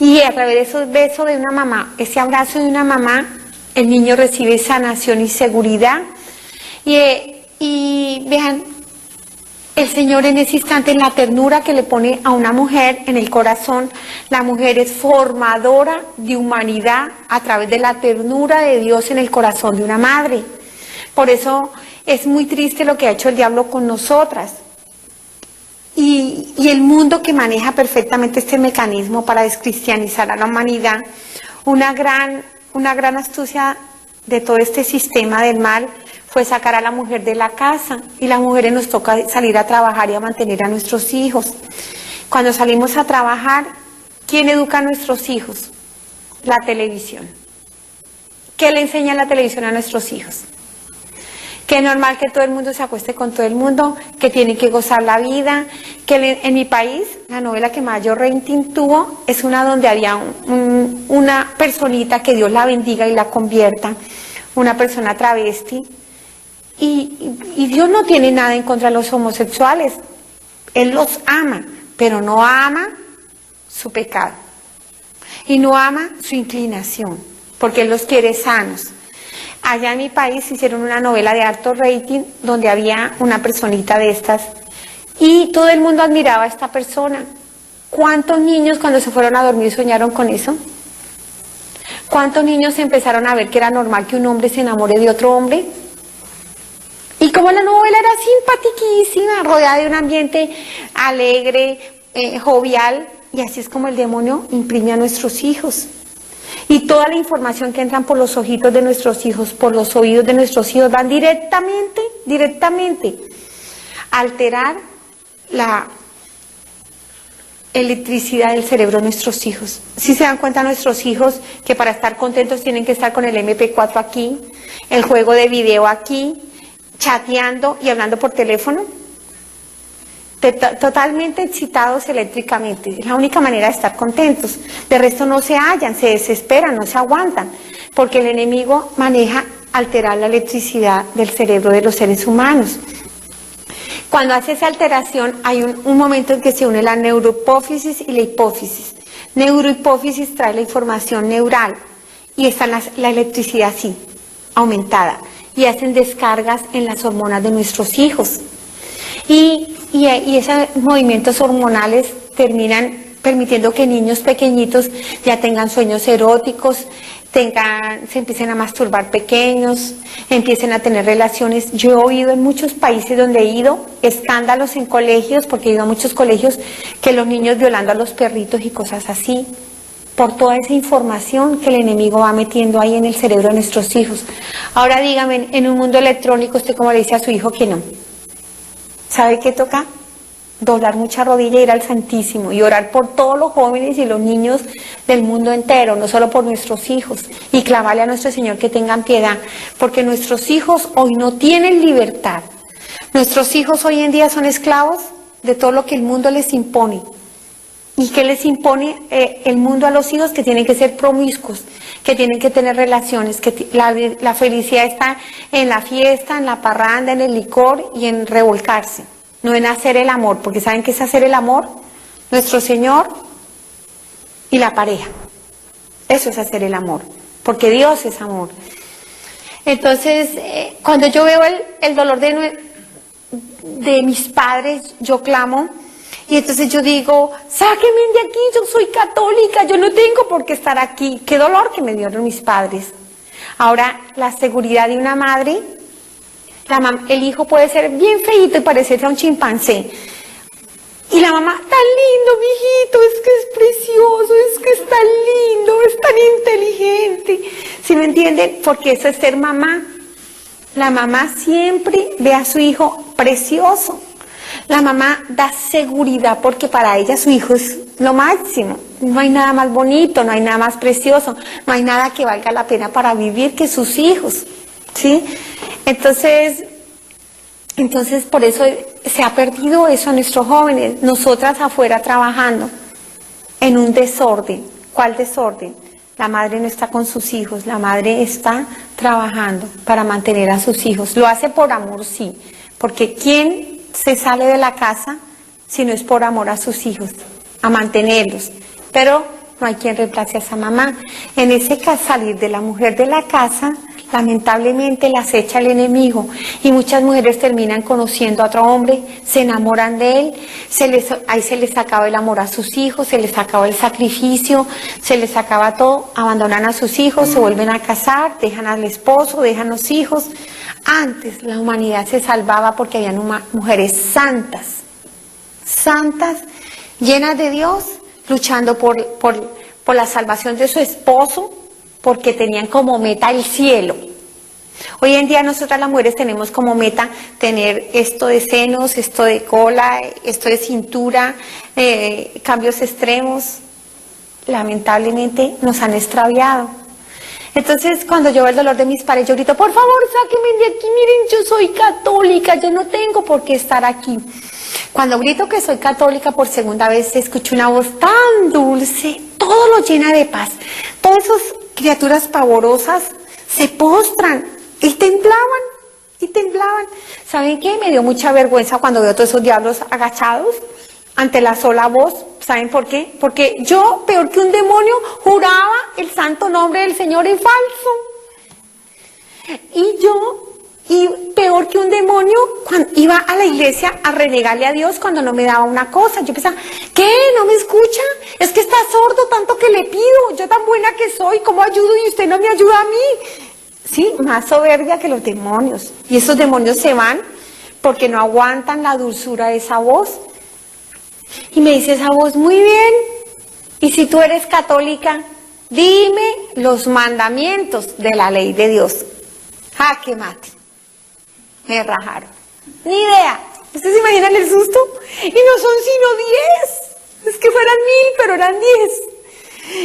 Y a través de esos besos de una mamá, ese abrazo de una mamá, el niño recibe sanación y seguridad. Y vean, el Señor en ese instante, en la ternura que le pone a una mujer en el corazón, la mujer es formadora de humanidad a través de la ternura de Dios en el corazón de una madre. Por eso es muy triste lo que ha hecho el diablo con nosotras. Y el mundo que maneja perfectamente este mecanismo para descristianizar a la humanidad, una gran astucia de todo este sistema del mal fue sacar a la mujer de la casa, y las mujeres nos toca salir a trabajar y a mantener a nuestros hijos. Cuando salimos a trabajar, ¿quién educa a nuestros hijos? La televisión. ¿Qué le enseña la televisión a nuestros hijos? Que es normal que todo el mundo se acueste con todo el mundo, que tienen que gozar la vida, que en mi país la novela que mayor rating tuvo es una donde había una personita, que Dios la bendiga y la convierta, una persona travesti, y Dios no tiene nada en contra de los homosexuales, Él los ama, pero no ama su pecado, y no ama su inclinación, porque Él los quiere sanos. Allá en mi país hicieron una novela de alto rating donde había una personita de estas y todo el mundo admiraba a esta persona. ¿Cuántos niños cuando se fueron a dormir soñaron con eso? ¿Cuántos niños empezaron a ver que era normal que un hombre se enamore de otro hombre? Y como la novela era simpatiquísima, rodeada de un ambiente alegre, jovial, y así es como el demonio imprime a nuestros hijos. Y toda la información que entran por los ojitos de nuestros hijos, por los oídos de nuestros hijos, van directamente a alterar la electricidad del cerebro de nuestros hijos. Si se dan cuenta nuestros hijos que para estar contentos tienen que estar con el MP4 aquí, el juego de video aquí, chateando y hablando por teléfono, totalmente excitados eléctricamente. Es la única manera de estar contentos. De resto no se hallan, se desesperan, no se aguantan, porque el enemigo maneja alterar la electricidad del cerebro de los seres humanos. Cuando hace esa alteración hay un momento en que se une la neurohipófisis y la hipófisis. Neurohipófisis trae la información neural y está la electricidad así, aumentada, y hacen descargas en las hormonas de nuestros hijos. Y esos movimientos hormonales terminan permitiendo que niños pequeñitos ya tengan sueños eróticos, se empiecen a masturbar pequeños, empiecen a tener relaciones. Yo he oído en muchos países donde he ido escándalos en colegios, porque he ido a muchos colegios, que los niños violando a los perritos y cosas así, por toda esa información que el enemigo va metiendo ahí en el cerebro de nuestros hijos. Ahora dígame, en un mundo electrónico, ¿usted cómo le dice a su hijo que no? ¿Sabe qué toca? Doblar mucha rodilla e ir al Santísimo y orar por todos los jóvenes y los niños del mundo entero, no solo por nuestros hijos, y clamarle a nuestro Señor que tengan piedad, porque nuestros hijos hoy no tienen libertad. Nuestros hijos hoy en día son esclavos de todo lo que el mundo les impone. ¿Y qué les impone el mundo a los hijos? Que tienen que ser promiscuos, que tienen que tener relaciones, que la felicidad está en la fiesta, en la parranda, en el licor y en revolcarse, no en hacer el amor, porque ¿saben qué es hacer el amor? Nuestro Señor y la pareja. Eso es hacer el amor, porque Dios es amor. Entonces, cuando yo veo el dolor de mis padres, yo clamo. Y entonces yo digo, sáquenme de aquí, yo soy católica, yo no tengo por qué estar aquí. Qué dolor que me dieron mis padres. Ahora, la seguridad de una madre El hijo puede ser bien feíto y parecerse a un chimpancé. Y la mamá, tan lindo, mijito, es que es precioso, es que es tan lindo, es tan inteligente. ¿Sí me entienden? Porque eso es ser mamá. La mamá siempre ve a su hijo precioso. La mamá da seguridad porque para ella su hijo es lo máximo. No hay nada más bonito, no hay nada más precioso, no hay nada que valga la pena para vivir que sus hijos, ¿sí? Entonces por eso se ha perdido eso a nuestros jóvenes. Nosotras afuera trabajando en un desorden. ¿Cuál desorden? La madre no está con sus hijos, la madre está trabajando para mantener a sus hijos. Lo hace por amor, sí, porque ¿quién se sale de la casa si no es por amor a sus hijos, a mantenerlos? Pero no hay quien reemplace a esa mamá. En ese salir de la mujer de la casa, lamentablemente las echa el enemigo y muchas mujeres terminan conociendo a otro hombre, se enamoran de él, ahí se les acaba el amor a sus hijos, se les acaba el sacrificio, se les acaba todo, abandonan a sus hijos, se vuelven a casar, dejan al esposo, dejan los hijos. Antes la humanidad se salvaba porque habían mujeres santas, llenas de Dios, luchando por la salvación de su esposo, porque tenían como meta el cielo. Hoy en día nosotras las mujeres tenemos como meta tener esto de senos, esto de cola, esto de cintura, cambios extremos. Lamentablemente nos han extraviado. Entonces cuando yo veo el dolor de mis padres, yo grito, por favor, sáquenme de aquí, miren, yo soy católica, yo no tengo por qué estar aquí. Cuando grito que soy católica por segunda vez, escucho una voz tan dulce, todo lo llena de paz. Todas esas criaturas pavorosas se postran y temblaban. ¿Saben qué? Me dio mucha vergüenza cuando veo todos esos diablos agachados ante la sola voz. ¿Saben por qué? Porque yo, peor que un demonio, juraba el santo nombre del Señor en falso. Y peor que un demonio, cuando iba a la iglesia a renegarle a Dios cuando no me daba una cosa. Yo pensaba, ¿qué? ¿No me escucha? Es que está sordo tanto que le pido. Yo tan buena que soy, ¿cómo ayudo y usted no me ayuda a mí? Sí, más soberbia que los demonios. Y esos demonios se van porque no aguantan la dulzura de esa voz. Y me dice esa voz, muy bien. Y si tú eres católica, dime los mandamientos de la ley de Dios. Jaque mate. Me rajaron. Ni idea. ¿Ustedes se imaginan el susto? Y no son sino 10. Es que fueran 1000, pero eran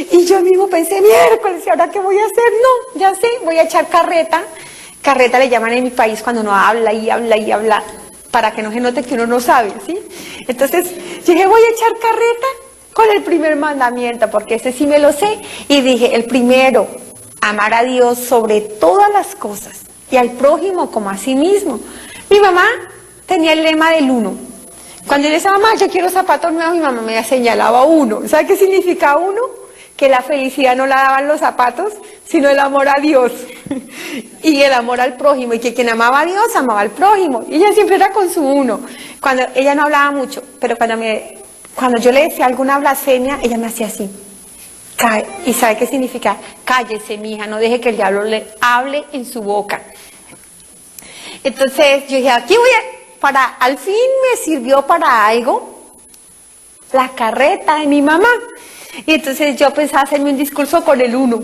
10. Y yo mismo pensé, miércoles, ¿y ahora qué voy a hacer? No, ya sé, voy a echar carreta. Carreta le llaman en mi país cuando uno habla y habla y habla, para que no se note que uno no sabe, ¿sí? Entonces, yo dije, voy a echar carreta con el primer mandamiento, porque ese sí me lo sé. Y dije, el primero, amar a Dios sobre todas las cosas y al prójimo como a sí mismo. Mi mamá tenía el lema del 1. Cuando yo le decía, mamá, yo quiero zapatos nuevos, mi mamá me señalaba 1. ¿Sabe qué significa 1? Que la felicidad no la daban los zapatos, sino el amor a Dios y el amor al prójimo, y que quien amaba a Dios amaba al prójimo. Y ella siempre era con su 1. Cuando ella no hablaba mucho, pero cuando yo le decía alguna blasfemia, ella me hacía así. ¿Y sabe qué significa? Cállese, mija, no deje que el diablo le hable en su boca. Entonces yo dije, aquí al fin me sirvió para algo la carreta de mi mamá. Y entonces yo pensaba hacerme un discurso con el 1.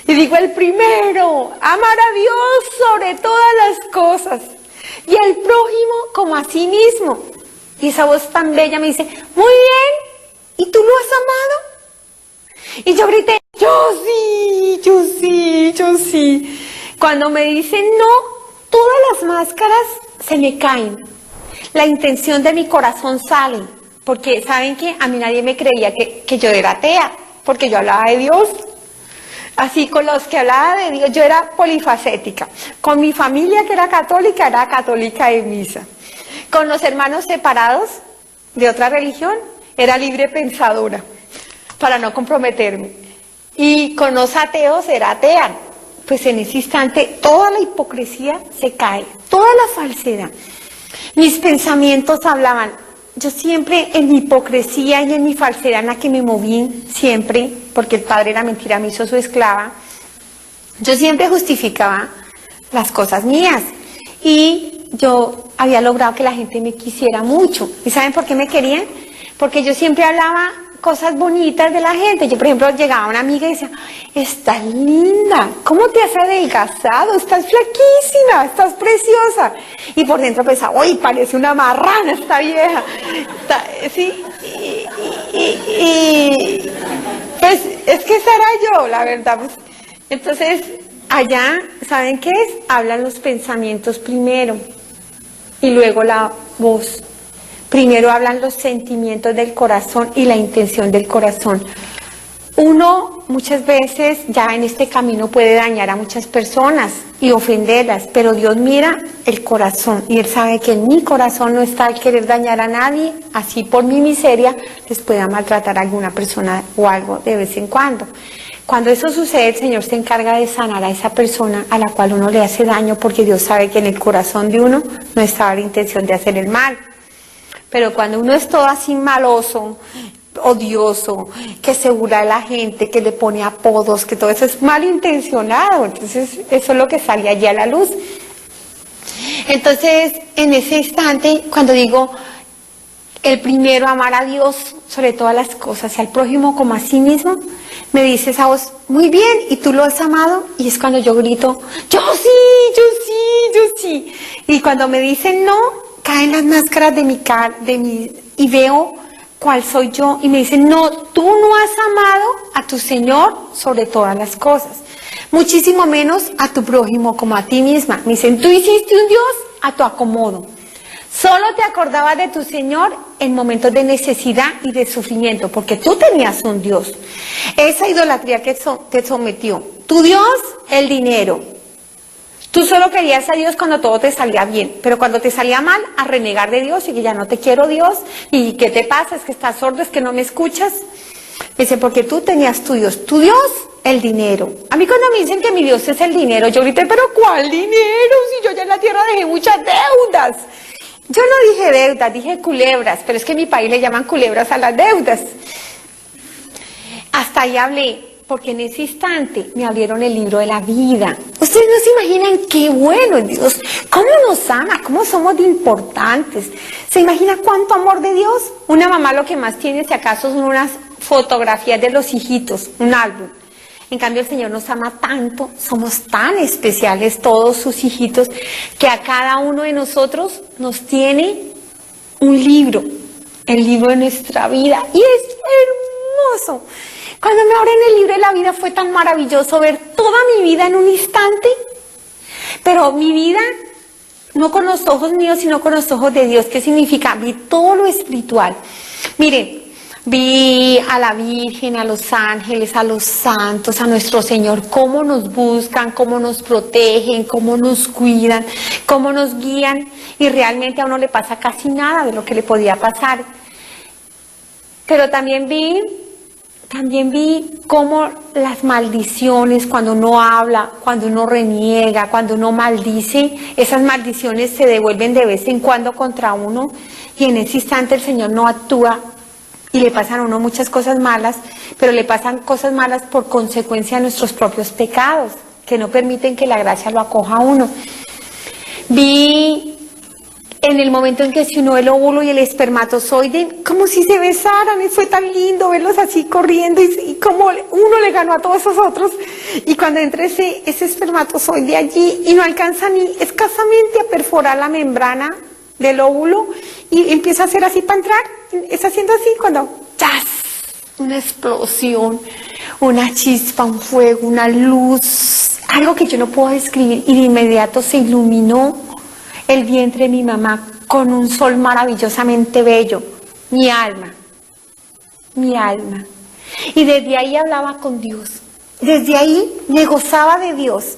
Y digo, el primero, amar a Dios sobre todas las cosas y al prójimo como a sí mismo. Y esa voz tan bella me dice, muy bien, ¿y tú lo has amado? Y yo grité, yo sí. Cuando me dicen no, todas las máscaras se me caen. La intención de mi corazón sale. Porque, ¿saben qué? A mí nadie me creía que yo era atea, porque yo hablaba de Dios. Así, con los que hablaba de Dios, yo era polifacética. Con mi familia, que era católica de misa. Con los hermanos separados de otra religión, era libre pensadora, para no comprometerme. Y con los ateos, era atea. Pues en ese instante, toda la hipocresía se cae, toda la falsedad. Mis pensamientos hablaban. Yo siempre en mi hipocresía y en mi falsedad en la que me moví, siempre, porque el padre era mentira, me hizo su esclava, yo siempre justificaba las cosas mías. Y yo había logrado que la gente me quisiera mucho. ¿Y saben por qué me querían? Porque yo siempre hablaba cosas bonitas de la gente. Yo, por ejemplo, llegaba una amiga y decía, estás linda, ¿cómo te has adelgazado? Estás flaquísima, estás preciosa. Y por dentro pensaba, uy, parece una marrana esta vieja. Sí, pues es que esa era yo, la verdad. Pues. Entonces, allá, ¿saben qué es? Hablan los pensamientos primero y luego la voz. Primero hablan los sentimientos del corazón y la intención del corazón. Uno muchas veces ya en este camino puede dañar a muchas personas y ofenderlas, pero Dios mira el corazón y Él sabe que en mi corazón no está el querer dañar a nadie, así por mi miseria les pueda maltratar a alguna persona o algo de vez en cuando. Cuando eso sucede, el Señor se encarga de sanar a esa persona a la cual uno le hace daño, porque Dios sabe que en el corazón de uno no estaba la intención de hacer el mal. Pero cuando uno es todo así maloso, odioso, que se burla de la gente, que le pone apodos, que todo eso es malintencionado, entonces eso es lo que sale allí a la luz. Entonces, en ese instante, cuando digo, el primero amar a Dios sobre todas las cosas y al prójimo como a sí mismo, me dice esa voz, muy bien, ¿y tú lo has amado? Y es cuando yo grito, yo sí, yo sí, yo sí. Y cuando me dicen no, caen las máscaras de mi y veo cuál soy yo y me dicen, no, tú no has amado a tu Señor sobre todas las cosas, muchísimo menos a tu prójimo como a ti misma. Me dicen, tú hiciste un Dios a tu acomodo, solo te acordabas de tu Señor en momentos de necesidad y de sufrimiento, porque tú tenías un Dios. Esa idolatría que te sometió, tu Dios, el dinero. Tú solo querías a Dios cuando todo te salía bien, pero cuando te salía mal, a renegar de Dios y que ya no te quiero Dios, y ¿qué te pasa? Es que estás sordo, es que no me escuchas. Dice, porque tú tenías tu Dios, el dinero. A mí cuando me dicen que mi Dios es el dinero, yo grité, pero ¿cuál dinero? Si yo ya en la tierra dejé muchas deudas. Yo no dije deudas, dije culebras, pero es que en mi país le llaman culebras a las deudas. Hasta ahí hablé. Porque en ese instante me abrieron el libro de la vida. Ustedes no se imaginan qué bueno es Dios, cómo nos ama, cómo somos de importantes. ¿Se imagina cuánto amor de Dios? Una mamá lo que más tiene, si acaso, son unas fotografías de los hijitos, un álbum. En cambio, el Señor nos ama tanto, somos tan especiales todos sus hijitos, que a cada uno de nosotros nos tiene un libro, el libro de nuestra vida. Y es hermoso. Cuando me abren el libro de la vida fue tan maravilloso ver toda mi vida en un instante, pero mi vida no con los ojos míos, sino con los ojos de Dios. ¿Qué significa? Vi todo lo espiritual. Miren, vi a la Virgen, a los ángeles, a los santos, a nuestro Señor, cómo nos buscan, cómo nos protegen, cómo nos cuidan, cómo nos guían, y realmente a uno le pasa casi nada de lo que le podía pasar. Pero también vi cómo las maldiciones, cuando uno habla, cuando uno reniega, cuando uno maldice, esas maldiciones se devuelven de vez en cuando contra uno, y en ese instante el Señor no actúa y le pasan a uno muchas cosas malas, pero le pasan cosas malas por consecuencia de nuestros propios pecados, que no permiten que la gracia lo acoja a uno. Vi en el momento en que se unió el óvulo y el espermatozoide, como si se besaran, y fue tan lindo verlos así corriendo, y como uno le ganó a todos esos otros, y cuando entra ese espermatozoide allí, y no alcanza ni escasamente a perforar la membrana del óvulo, y empieza a hacer así para entrar, está haciendo así, cuando ¡chas! Una explosión, una chispa, un fuego, una luz, algo que yo no puedo describir, y de inmediato se iluminó el vientre de mi mamá con un sol maravillosamente bello, mi alma. Y desde ahí hablaba con Dios, desde ahí me gozaba de Dios,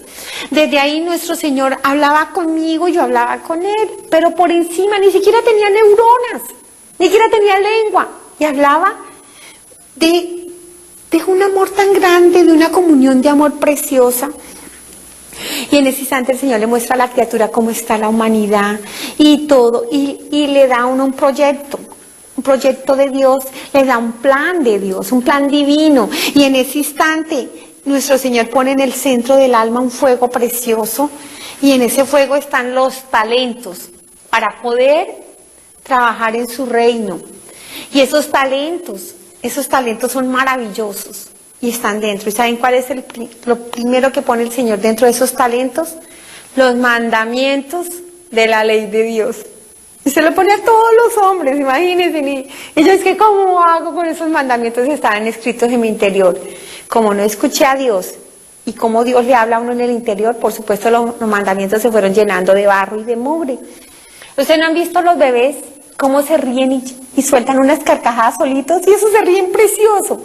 desde ahí nuestro Señor hablaba conmigo, yo hablaba con Él, pero por encima ni siquiera tenía neuronas, ni siquiera tenía lengua, y hablaba de un amor tan grande, de una comunión de amor preciosa. Y en ese instante el Señor le muestra a la criatura cómo está la humanidad y todo, y le da a uno un proyecto de Dios, le da un plan de Dios, un plan divino, y en ese instante nuestro Señor pone en el centro del alma un fuego precioso, Y en ese fuego están los talentos para poder trabajar en su reino. Y esos talentos son maravillosos y están dentro. ¿Y saben cuál es lo primero que pone el Señor dentro de esos talentos? Los mandamientos de la ley de Dios. Y se lo pone a todos los hombres, imagínense. Y yo es que ¿cómo hago con esos mandamientos? Estaban escritos en mi interior. Como no escuché a Dios y como Dios le habla a uno en el interior, por supuesto los mandamientos se fueron llenando de barro y de mugre. ¿Ustedes no han visto los bebés cómo se ríen y sueltan unas carcajadas solitos? Y eso se ríen precioso.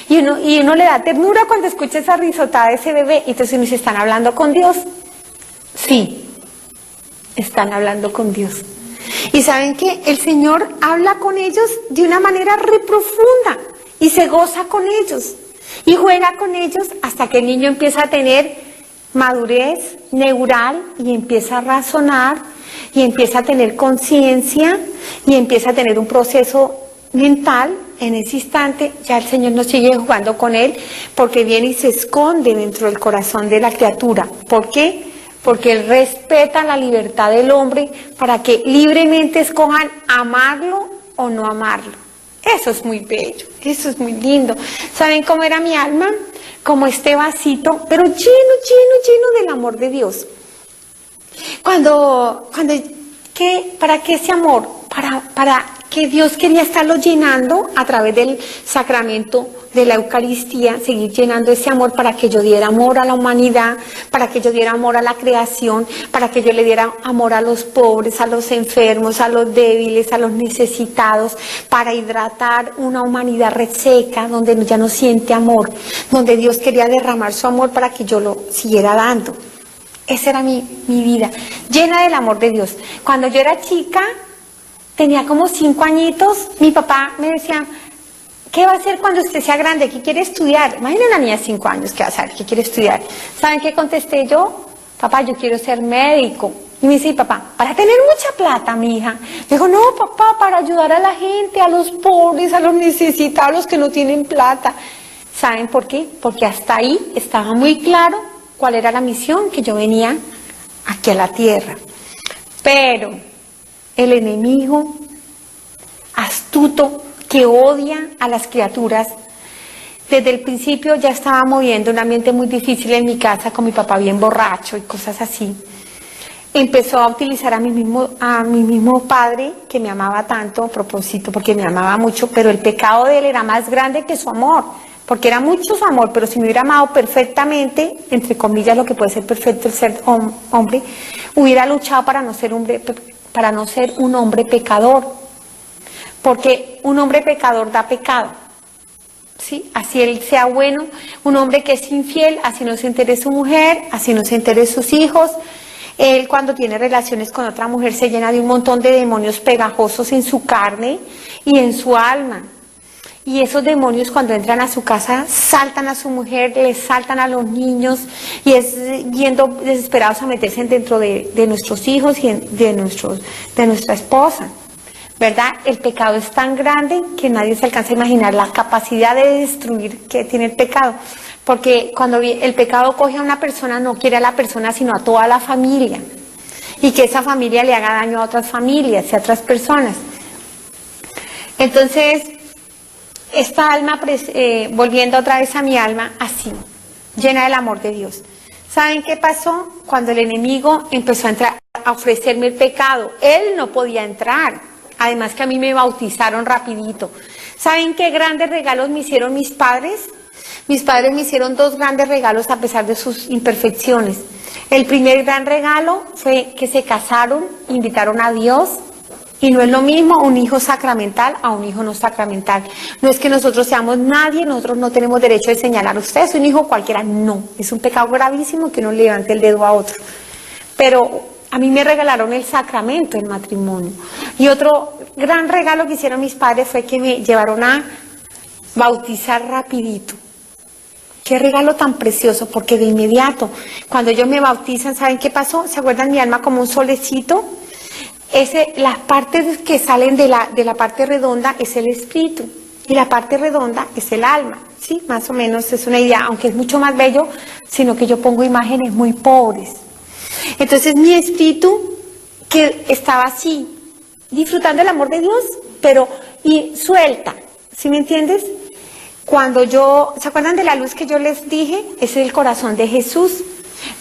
Y uno le da ternura cuando escucha esa risotada de ese bebé. Y entonces uno dice, ¿están hablando con Dios? Sí, están hablando con Dios. Y saben que el Señor habla con ellos de una manera re profunda y se goza con ellos y juega con ellos hasta que el niño empieza a tener madurez neural y empieza a razonar y empieza a tener conciencia y empieza a tener un proceso mental. En ese instante ya el Señor no sigue jugando con él porque viene y se esconde dentro del corazón de la criatura. ¿Por qué? Porque Él respeta la libertad del hombre para que libremente escojan amarlo o no amarlo. Eso es muy bello, eso es muy lindo. ¿Saben cómo era mi alma? Como este vasito, pero lleno del amor de Dios. ¿Para qué ese amor? Para que Dios quería estarlo llenando a través del sacramento de la Eucaristía, seguir llenando ese amor para que yo diera amor a la humanidad, para que yo diera amor a la creación, para que yo le diera amor a los pobres, a los enfermos, a los débiles, a los necesitados, para hidratar una humanidad reseca, donde ya no siente amor, donde Dios quería derramar su amor para que yo lo siguiera dando. Esa era mi vida, llena del amor de Dios. Cuando yo era chica, tenía como 5 añitos, mi papá me decía, ¿qué va a hacer cuando usted sea grande? ¿Qué quiere estudiar? Imaginen una niña de 5 años que va a saber qué quiere estudiar. ¿Saben qué contesté yo? Papá, yo quiero ser médico. Y me dice, papá, para tener mucha plata, mi hija. Le digo, no, papá, para ayudar a la gente, a los pobres, a los necesitados, a los que no tienen plata. ¿Saben por qué? Porque hasta ahí estaba muy claro cuál era la misión que yo venía aquí a la tierra. Pero el enemigo astuto que odia a las criaturas, desde el principio ya estaba moviendo un ambiente muy difícil en mi casa con mi papá bien borracho y cosas así. Empezó a utilizar a mi mismo padre, que me amaba tanto, a propósito, porque me amaba mucho, pero el pecado de él era más grande que su amor, porque era mucho su amor, pero si me hubiera amado perfectamente, entre comillas, lo que puede ser perfecto el ser hombre, hubiera luchado para no ser un hombre pecador, porque un hombre pecador da pecado, ¿sí? Así él sea bueno, un hombre que es infiel, así no se entere su mujer, así no se entere sus hijos. Él cuando tiene relaciones con otra mujer se llena de un montón de demonios pegajosos en su carne y en su alma. Y esos demonios cuando entran a su casa saltan a su mujer, les saltan a los niños y es yendo desesperados a meterse dentro de nuestros hijos y de nuestra esposa, ¿verdad? El pecado es tan grande que nadie se alcanza a imaginar la capacidad de destruir que tiene el pecado. Porque cuando el pecado coge a una persona, no quiere a la persona, sino a toda la familia. Y que esa familia le haga daño a otras familias y a otras personas. Entonces, esta alma, volviendo otra vez a mi alma, así, llena del amor de Dios. ¿Saben qué pasó? Cuando el enemigo empezó a ofrecerme el pecado, él no podía entrar. Además que a mí me bautizaron rapidito. ¿Saben qué grandes regalos me hicieron mis padres? Mis padres me hicieron 2 grandes regalos a pesar de sus imperfecciones. El primer gran regalo fue que se casaron, invitaron a Dios. Y no es lo mismo un hijo sacramental a un hijo no sacramental. No es que nosotros seamos nadie, nosotros no tenemos derecho de señalar, usted es un hijo cualquiera. No, es un pecado gravísimo que uno le levante el dedo a otro. Pero a mí me regalaron el sacramento del matrimonio. Y otro gran regalo que hicieron mis padres fue que me llevaron a bautizar rapidito. Qué regalo tan precioso, porque de inmediato, cuando ellos me bautizan, ¿saben qué pasó? ¿Se acuerdan mi alma como un solecito? Las partes que salen de la parte redonda es el espíritu y la parte redonda es el alma, ¿sí? Más o menos es una idea, aunque es mucho más bello, sino que yo pongo imágenes muy pobres. Entonces mi espíritu que estaba así, disfrutando el amor de Dios, pero y suelta, ¿sí me entiendes? Cuando ¿se acuerdan de la luz que yo les dije? Ese es el corazón de Jesús.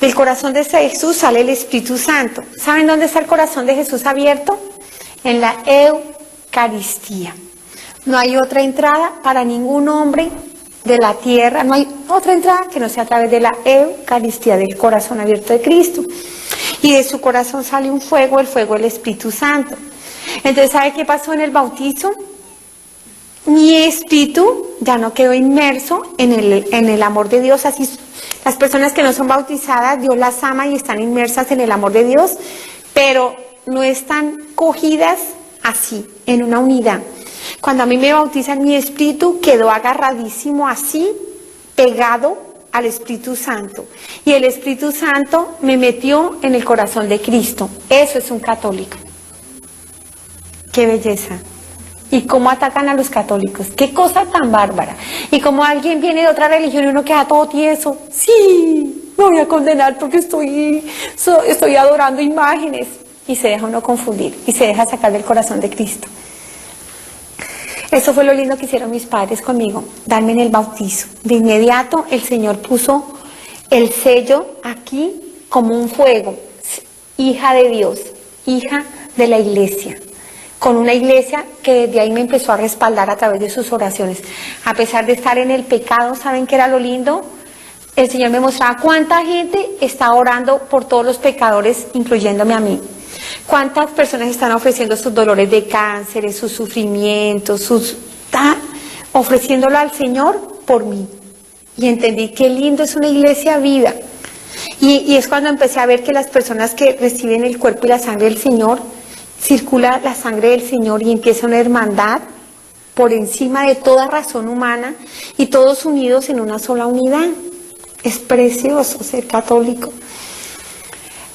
Del corazón de Jesús sale el Espíritu Santo. ¿Saben dónde está el corazón de Jesús abierto? En la Eucaristía. No hay otra entrada para ningún hombre de la tierra, no hay otra entrada que no sea a través de la Eucaristía, del corazón abierto de Cristo. Y de su corazón sale un fuego, el fuego del Espíritu Santo. Entonces, ¿sabe qué pasó en el bautizo? Mi espíritu ya no quedó inmerso en el amor de Dios. Así, las personas que no son bautizadas, Dios las ama y están inmersas en el amor de Dios, pero no están cogidas así, en una unidad. Cuando a mí me bautizan, mi espíritu quedó agarradísimo así, pegado al Espíritu Santo. Y el Espíritu Santo me metió en el corazón de Cristo. Eso es un católico. ¡Qué belleza! ¿Y cómo atacan a los católicos? ¡Qué cosa tan bárbara! Y como alguien viene de otra religión y uno queda todo tieso. ¡Sí! Me voy a condenar porque estoy adorando imágenes. Y se deja uno confundir y se deja sacar del corazón de Cristo. Eso fue lo lindo que hicieron mis padres conmigo, darme en el bautizo. De inmediato el Señor puso el sello aquí como un fuego. Hija de Dios, hija de la iglesia. Con una iglesia que desde ahí me empezó a respaldar a través de sus oraciones. A pesar de estar en el pecado, ¿saben qué era lo lindo? El Señor me mostraba cuánta gente está orando por todos los pecadores, incluyéndome a mí. Cuántas personas están ofreciendo sus dolores de cáncer, sus sufrimientos, ofreciéndolo al Señor por mí. Y entendí qué lindo es una iglesia viva. Y es cuando empecé a ver que las personas que reciben el cuerpo y la sangre del Señor, circula la sangre del Señor y empieza una hermandad por encima de toda razón humana y todos unidos en una sola unidad. Es precioso ser católico.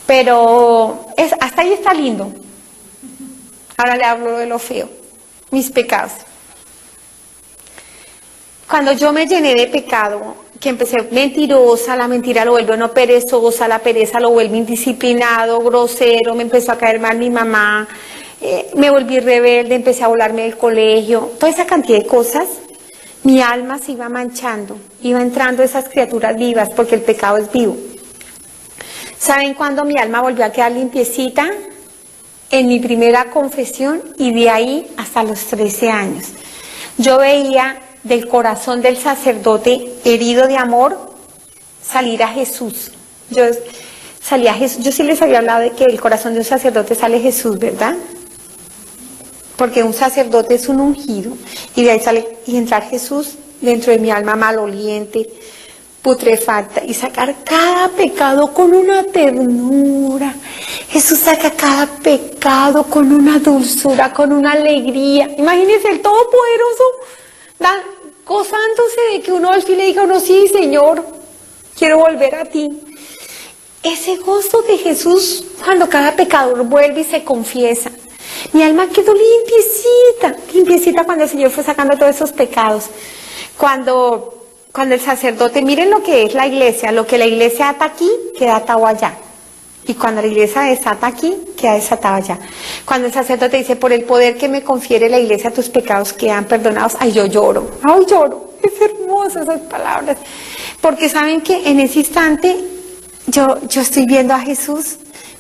Pero hasta ahí está lindo. Ahora le hablo de lo feo, mis pecados. Cuando yo me llené de pecado, que empecé mentirosa, la mentira lo vuelve uno perezosa, la pereza lo vuelve indisciplinado, grosero, me empezó a caer mal mi mamá, me volví rebelde, empecé a volarme del colegio, toda esa cantidad de cosas, mi alma se iba manchando, iba entrando esas criaturas vivas, porque el pecado es vivo. ¿Saben cuándo mi alma volvió a quedar limpiecita? En mi primera confesión y de ahí hasta los 13 años. Yo veía del corazón del sacerdote herido de amor salir a Jesús. Yo sí les había hablado de que el corazón de un sacerdote sale Jesús, ¿verdad? Porque un sacerdote es un ungido y de ahí sale y entrar Jesús dentro de mi alma maloliente, putrefacta, y sacar cada pecado con una ternura. Jesús saca cada pecado con una dulzura, con una alegría. Imagínense el Todopoderoso gozándose de que uno al fin le diga a uno, sí, Señor, quiero volver a ti. Ese gozo de Jesús cuando cada pecador vuelve y se confiesa. Mi alma quedó limpiecita cuando el Señor fue sacando todos esos pecados. Cuando el sacerdote, miren lo que es la iglesia, lo que la iglesia ata aquí, queda atado allá. Y cuando la iglesia desata aquí, queda desatado allá. Cuando el sacerdote dice, por el poder que me confiere la iglesia, tus pecados quedan perdonados, ay, yo lloro. Ay, lloro. Es hermoso esas palabras. Porque saben que en ese instante, yo estoy viendo a Jesús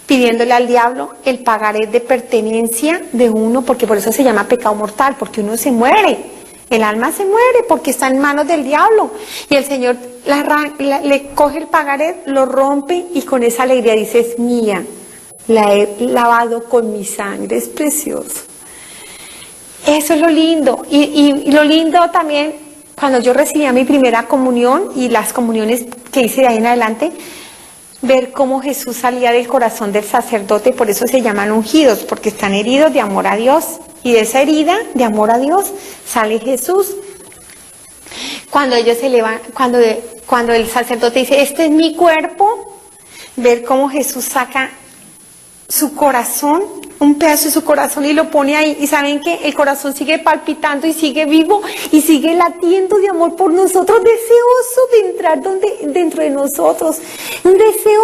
pidiéndole al diablo el pagaré de pertenencia de uno, porque por eso se llama pecado mortal, porque uno se muere. El alma se muere porque está en manos del diablo. Y el Señor le coge el pagaré, lo rompe y con esa alegría dice, es mía, la he lavado con mi sangre, es precioso. Eso es lo lindo. Y lo lindo también, cuando yo recibía mi primera comunión y las comuniones que hice de ahí en adelante, ver cómo Jesús salía del corazón del sacerdote, por eso se llaman ungidos, porque están heridos de amor a Dios. Y de esa herida de amor a Dios sale Jesús. Cuando ellos se levantan, cuando el sacerdote dice, este es mi cuerpo, ver cómo Jesús saca su corazón, un pedazo de su corazón y lo pone ahí. Y saben que el corazón sigue palpitando y sigue vivo y sigue latiendo de amor por nosotros, deseoso de entrar dentro de nosotros, un deseo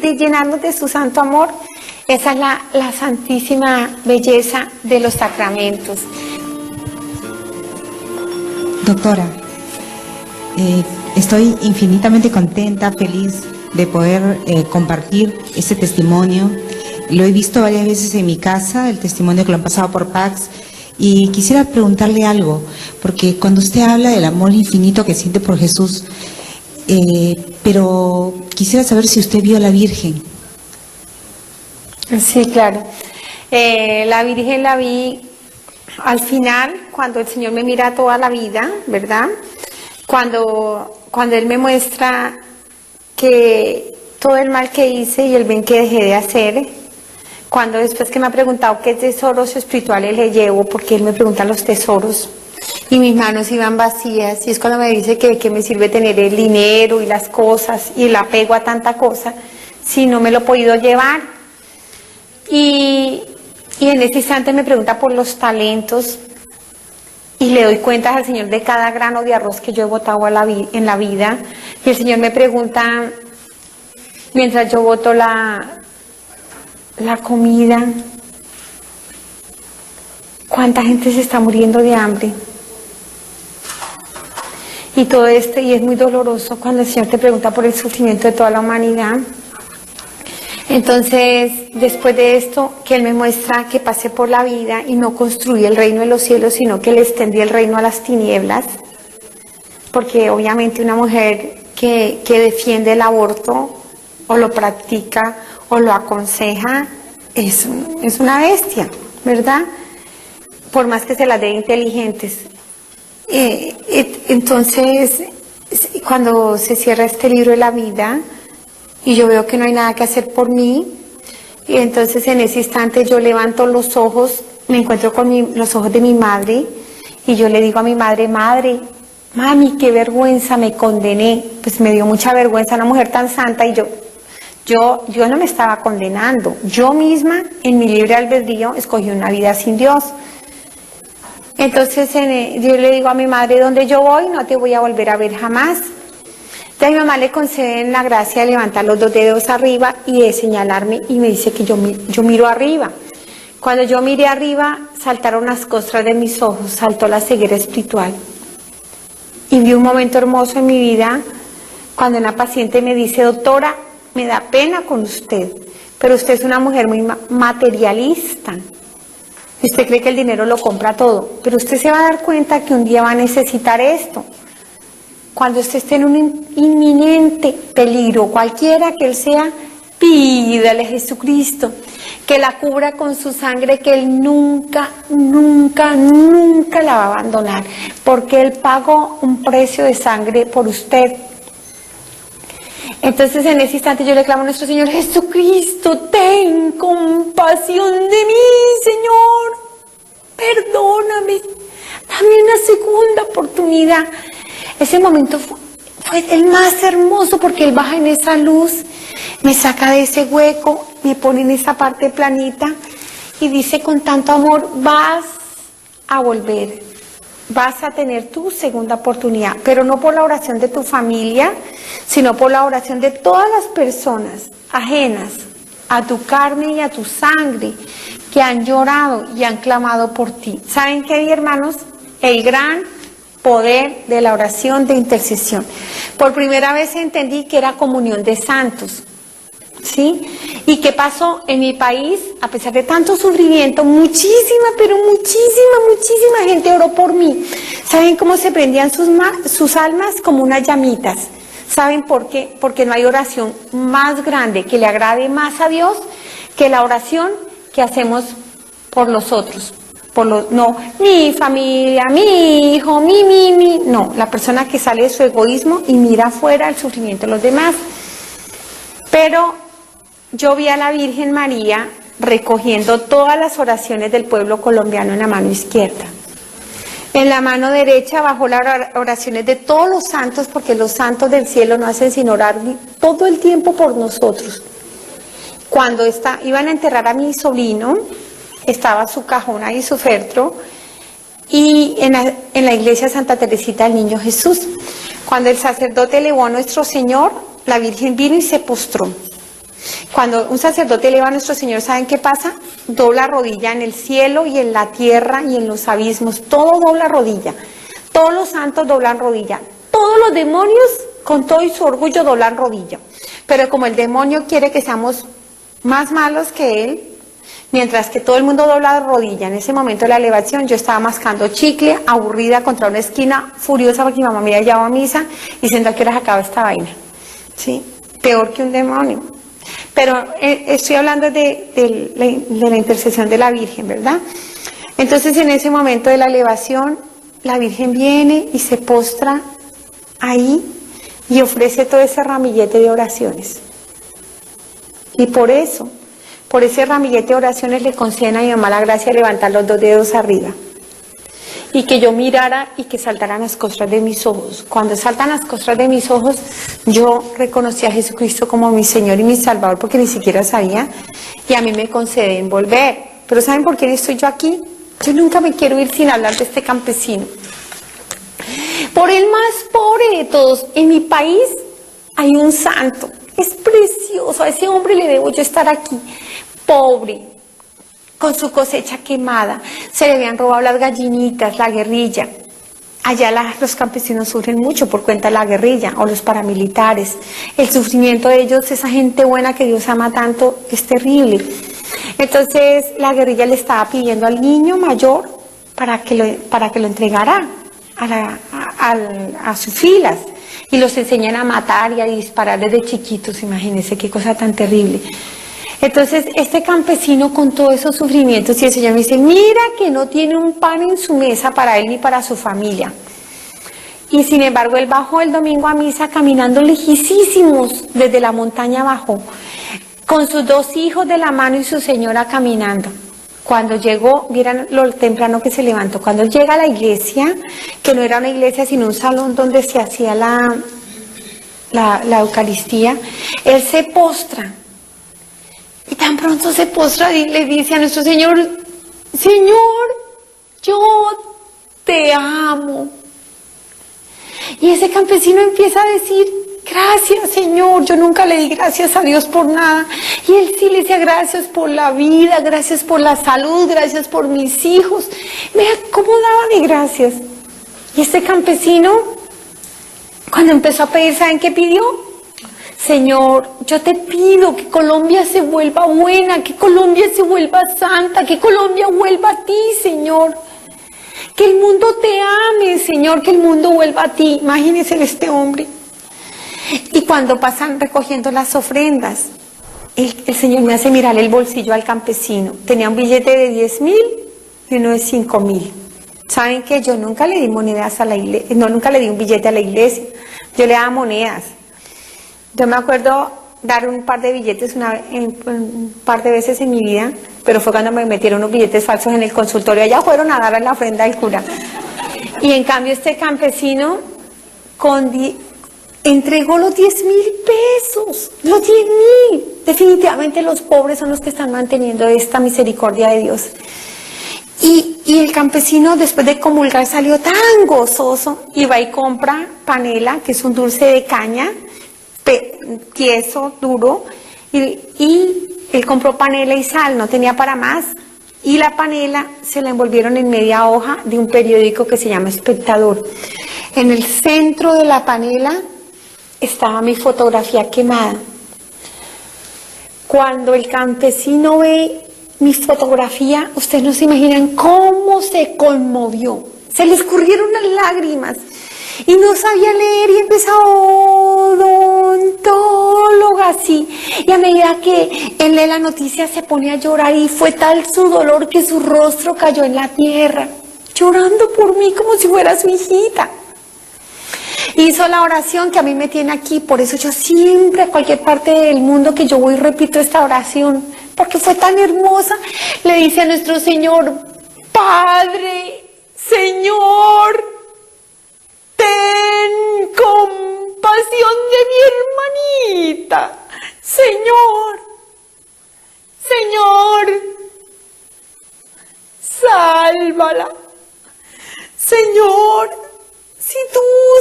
de llenarnos de su santo amor. Esa es la santísima belleza de los sacramentos.
Doctora, estoy infinitamente contenta, feliz de poder compartir este testimonio. Lo he visto varias veces en mi casa, el testimonio que lo han pasado por Pax, y quisiera preguntarle algo, porque cuando usted habla del amor infinito que siente por Jesús, pero quisiera saber si usted vio a la Virgen.
Sí, claro. La Virgen la vi al final, cuando el Señor me mira toda la vida, ¿verdad? Cuando Él me muestra que todo el mal que hice y el bien que dejé de hacer, cuando después que me ha preguntado qué tesoros espirituales le llevo, porque Él me pregunta los tesoros, y mis manos iban vacías, y es cuando me dice que qué me sirve tener el dinero y las cosas, y el apego a tanta cosa, si no me lo he podido llevar. Y en ese instante me pregunta por los talentos, y le doy cuentas al Señor de cada grano de arroz que yo he botado en la vida, y el Señor me pregunta, mientras yo boto la comida, ¿cuánta gente se está muriendo de hambre? Y todo esto, y es muy doloroso cuando el Señor te pregunta por el sufrimiento de toda la humanidad. Entonces, después de esto, que Él me muestra que pasé por la vida y no construí el reino de los cielos, sino que le extendí el reino a las tinieblas, porque obviamente una mujer que defiende el aborto, o lo practica, o lo aconseja, es una bestia, ¿verdad? Por más que se las dé inteligentes. Entonces, cuando se cierra este libro de la vida, y yo veo que no hay nada que hacer por mí, y entonces en ese instante yo levanto los ojos, me encuentro con los ojos de mi madre, y yo le digo a mi madre, madre, mami, qué vergüenza, me condené. Pues me dio mucha vergüenza, una mujer tan santa, y yo no me estaba condenando, yo misma en mi libre albedrío escogí una vida sin Dios. Entonces yo le digo a mi madre, donde yo voy no te voy a volver a ver jamás. Entonces a mi mamá le conceden la gracia de levantar los dos dedos arriba y de señalarme, y me dice que yo miro arriba. Cuando yo miré arriba, saltaron las costras de mis ojos, saltó la ceguera espiritual. Y vi un momento hermoso en mi vida, cuando una paciente me dice, doctora, me da pena con usted, pero usted es una mujer muy materialista. Usted cree que el dinero lo compra todo, pero usted se va a dar cuenta que un día va a necesitar esto. Cuando usted esté en un inminente peligro, cualquiera que él sea, pídale a Jesucristo que la cubra con su sangre, que Él nunca, nunca, nunca la va a abandonar, porque Él pagó un precio de sangre por usted. Entonces en ese instante yo le clamo a nuestro Señor, Jesucristo, ten compasión de mí, Señor, perdóname, dame una segunda oportunidad. Ese momento fue el más hermoso, porque Él baja en esa luz, me saca de ese hueco, me pone en esa parte planita y dice con tanto amor, vas a volver, vas a tener tu segunda oportunidad, pero no por la oración de tu familia, sino por la oración de todas las personas ajenas a tu carne y a tu sangre, que han llorado y han clamado por ti. ¿Saben qué, hermanos? El gran poder de la oración de intercesión. Por primera vez entendí que era comunión de santos, ¿sí? ¿Y qué pasó en mi país? A pesar de tanto sufrimiento, muchísima, pero muchísima gente oró por mí. ¿Saben cómo se prendían sus almas? Como unas llamitas. ¿Saben por qué? Porque no hay oración más grande que le agrade más a Dios que la oración que hacemos por los otros. No, mi familia, mi hijo, no, la persona que sale de su egoísmo y mira afuera el sufrimiento de los demás. Pero yo vi a la Virgen María recogiendo todas las oraciones del pueblo colombiano en la mano izquierda. En la mano derecha bajó las oraciones de todos los santos, porque los santos del cielo no hacen sino orar todo el tiempo por nosotros. Cuando iban a enterrar a mi sobrino, estaba su cajón ahí, su féretro, y en la iglesia Santa Teresita del Niño Jesús. Cuando el sacerdote elevó a nuestro Señor, la Virgen vino y se postró. Cuando un sacerdote eleva a nuestro Señor, ¿saben qué pasa? Dobla rodilla en el cielo y en la tierra y en los abismos, todo dobla rodilla. Todos los santos doblan rodilla. Todos los demonios, con todo y su orgullo, doblan rodilla. Pero como el demonio quiere que seamos más malos que él, mientras que todo el mundo dobla rodilla en ese momento de la elevación, yo estaba mascando chicle, aburrida contra una esquina, furiosa porque mi mamá me había llevado a misa, diciendo a qué horas acaba esta vaina. ¿Sí? Peor que un demonio. Pero estoy hablando de la intercesión de la Virgen, ¿verdad? Entonces en ese momento de la elevación, la Virgen viene y se postra ahí y ofrece todo ese ramillete de oraciones. Y por ese ramillete de oraciones le conceden a mi mamá la gracia de levantar los 2 dedos arriba. Y que yo mirara y que saltaran las costras de mis ojos. Cuando saltan las costras de mis ojos, yo reconocí a Jesucristo como mi Señor y mi Salvador, porque ni siquiera sabía, y a mí me conceden volver. Pero ¿saben por qué estoy yo aquí? Yo nunca me quiero ir sin hablar de este campesino. Por el más pobre de todos, en mi país hay un santo, es precioso, a ese hombre le debo yo estar aquí, pobre, con su cosecha quemada, se le habían robado las gallinitas, la guerrilla. Allá los campesinos sufren mucho por cuenta de la guerrilla o los paramilitares. El sufrimiento de ellos, esa gente buena que Dios ama tanto, es terrible. Entonces la guerrilla le estaba pidiendo al niño mayor para que lo entregara a sus filas y los enseñan a matar y a disparar desde chiquitos. Imagínense qué cosa tan terrible. Entonces este campesino con todos esos sufrimientos, y el Señor me dice, mira que no tiene un pan en su mesa para él ni para su familia. Y sin embargo él bajó el domingo a misa caminando lejísimos, desde la montaña bajó, con sus 2 hijos de la mano y su señora caminando. Cuando llegó, vieran lo temprano que se levantó, cuando llega a la iglesia, que no era una iglesia sino un salón donde se hacía la Eucaristía, él se postra. Y tan pronto se postra y le dice a nuestro Señor, Señor, yo te amo. Y ese campesino empieza a decir, gracias Señor, yo nunca le di gracias a Dios por nada. Y él sí le decía, gracias por la vida, gracias por la salud, gracias por mis hijos. Vea cómo daba de gracias. Y este campesino, cuando empezó a pedir, ¿saben qué pidió? Señor, yo te pido que Colombia se vuelva buena, que Colombia se vuelva santa, que Colombia vuelva a ti, Señor. Que el mundo te ame, Señor, que el mundo vuelva a ti. Imagínense este hombre. Y cuando pasan recogiendo las ofrendas, el Señor me hace mirar el bolsillo al campesino. Tenía un billete de 10.000 y uno de 5.000. ¿Saben qué? Yo nunca le di monedas a la iglesia, nunca le di un billete a la iglesia. Yo le daba monedas. Yo me acuerdo dar un par de billetes un par de veces en mi vida, pero fue cuando me metieron unos billetes falsos en el consultorio. Allá fueron a dar la ofrenda al cura. Y en cambio este campesino entregó los 10.000 pesos, los 10.000. Definitivamente los pobres son los que están manteniendo esta misericordia de Dios. Y el campesino, después de comulgar, salió tan gozoso y va y compra panela, que es un dulce de caña, tieso, duro, y él compró panela y sal, no tenía para más, y la panela se la envolvieron en media hoja de un periódico que se llama Espectador. En el centro de la panela estaba mi fotografía quemada. Cuando el campesino ve mi fotografía, ustedes no se imaginan cómo se conmovió, se le escurrieron las lágrimas. Y no sabía leer y empezó odontóloga así. Y a medida que él lee la noticia se pone a llorar y fue tal su dolor que su rostro cayó en la tierra, llorando por mí como si fuera su hijita. Hizo la oración que a mí me tiene aquí, por eso yo siempre a cualquier parte del mundo que yo voy repito esta oración, porque fue tan hermosa. Le dice a nuestro Señor, Padre, Señor, ten compasión de mi hermanita, Señor. Señor, sálvala. Señor, si tú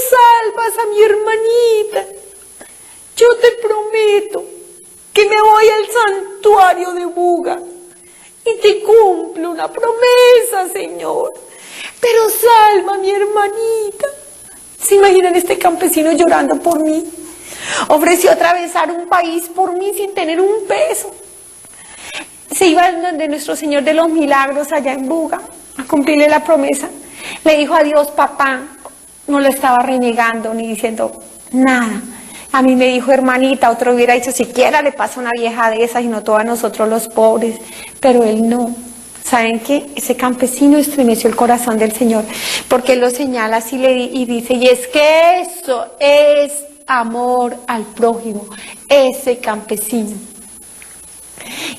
salvas a mi hermanita, yo te prometo que me voy al santuario de Buga y te cumplo una promesa, Señor. Pero salva a mi hermanita. ¿Se imaginan este campesino llorando por mí? Ofreció atravesar un país por mí sin tener un peso. Se iba donde nuestro Señor de los Milagros allá en Buga a cumplirle la promesa. Le dijo a Dios, papá, no lo estaba renegando ni diciendo nada. A mí me dijo, hermanita, otro hubiera dicho, siquiera le pasa una vieja de esas y no todos nosotros los pobres. Pero él no. ¿Saben qué? Ese campesino estremeció el corazón del Señor, porque él lo señala así y dice, y es que eso es amor al prójimo, ese campesino.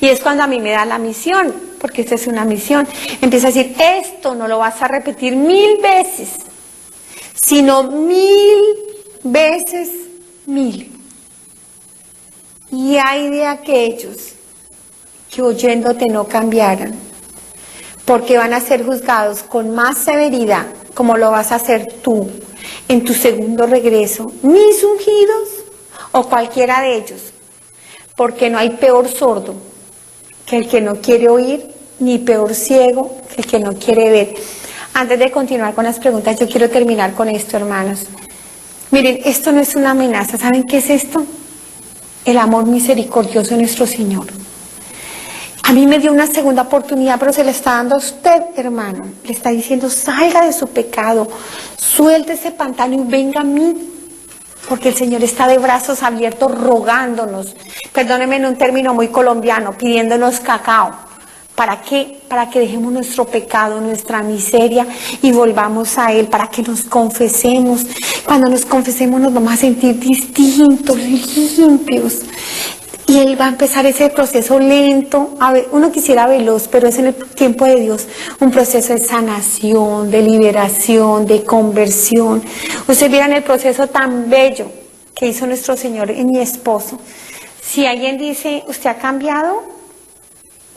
Y es cuando a mí me da la misión, porque esta es una misión. Empieza a decir, esto no lo vas a repetir 1000 veces, sino 1000 veces 1000. Y hay de aquellos que oyéndote no cambiaran, porque van a ser juzgados con más severidad, como lo vas a hacer tú en tu segundo regreso, mis ungidos o cualquiera de ellos, porque no hay peor sordo que el que no quiere oír, ni peor ciego que el que no quiere ver. Antes de continuar con las preguntas, yo quiero terminar con esto, hermanos. Miren, esto no es una amenaza. ¿Saben qué es esto? El amor misericordioso de nuestro Señor. A mí me dio una segunda oportunidad, pero se le está dando a usted, hermano. Le está diciendo, salga de su pecado, suelte ese pantano y venga a mí. Porque el Señor está de brazos abiertos rogándonos, perdónenme en un término muy colombiano, pidiéndonos cacao. ¿Para qué? Para que dejemos nuestro pecado, nuestra miseria y volvamos a Él, para que nos confesemos. Cuando nos confesemos nos vamos a sentir distintos, limpios. Y Él va a empezar ese proceso lento, uno quisiera veloz, pero es en el tiempo de Dios, un proceso de sanación, de liberación, de conversión. Ustedes vieran el proceso tan bello que hizo nuestro Señor en mi esposo. Si alguien dice, ¿usted ha cambiado?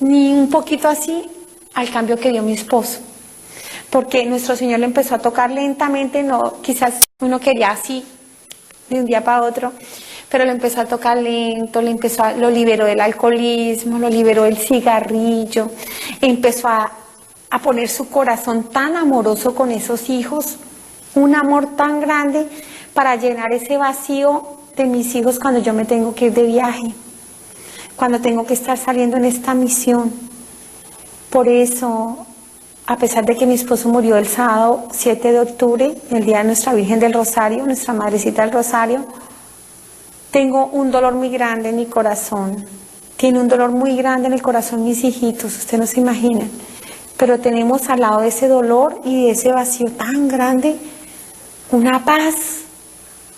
Ni un poquito así al cambio que dio mi esposo. Porque nuestro Señor le empezó a tocar lentamente, no, quizás uno quería así, de un día para otro. Pero lo empezó a tocar lento, lo liberó del alcoholismo, lo liberó del cigarrillo, empezó a poner su corazón tan amoroso con esos hijos, un amor tan grande para llenar ese vacío de mis hijos cuando yo me tengo que ir de viaje, cuando tengo que estar saliendo en esta misión. Por eso, a pesar de que mi esposo murió el sábado 7 de octubre, el día de nuestra Virgen del Rosario, nuestra Madrecita del Rosario, tengo un dolor muy grande en mi corazón. Tiene un dolor muy grande en el corazón mis hijitos, ustedes no se imaginan. Pero tenemos al lado de ese dolor y de ese vacío tan grande, una paz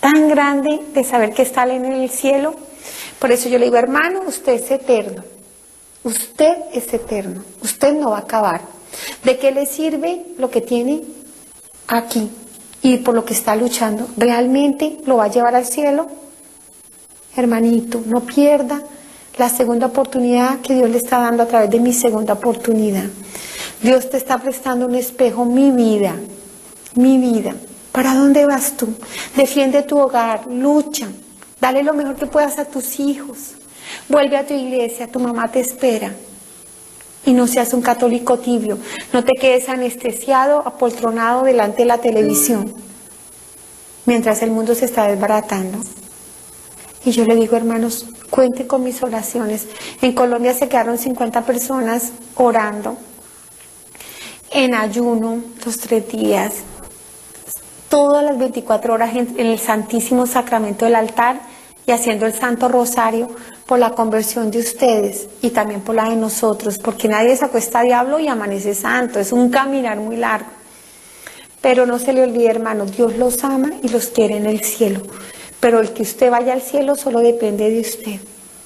tan grande de saber que está Él en el cielo. Por eso yo le digo, hermano, usted es eterno. Usted es eterno. Usted no va a acabar. ¿De qué le sirve lo que tiene aquí y por lo que está luchando? ¿Realmente lo va a llevar al cielo? Hermanito, no pierda la segunda oportunidad que Dios le está dando a través de mi segunda oportunidad. Dios te está prestando un espejo, mi vida, mi vida. ¿Para dónde vas tú? Defiende tu hogar, lucha, dale lo mejor que puedas a tus hijos. Vuelve a tu iglesia, tu mamá te espera. Y no seas un católico tibio, no te quedes anestesiado, apoltronado delante de la televisión, mientras el mundo se está desbaratando. Y yo le digo, hermanos, cuenten con mis oraciones. En Colombia se quedaron 50 personas orando, en ayuno, los 3 días, todas las 24 horas en el Santísimo Sacramento del altar y haciendo el Santo Rosario por la conversión de ustedes y también por la de nosotros, porque nadie se acuesta a diablo y amanece santo, es un caminar muy largo. Pero no se le olvide, hermanos, Dios los ama y los quiere en el cielo. Pero el que usted vaya al cielo solo depende de usted.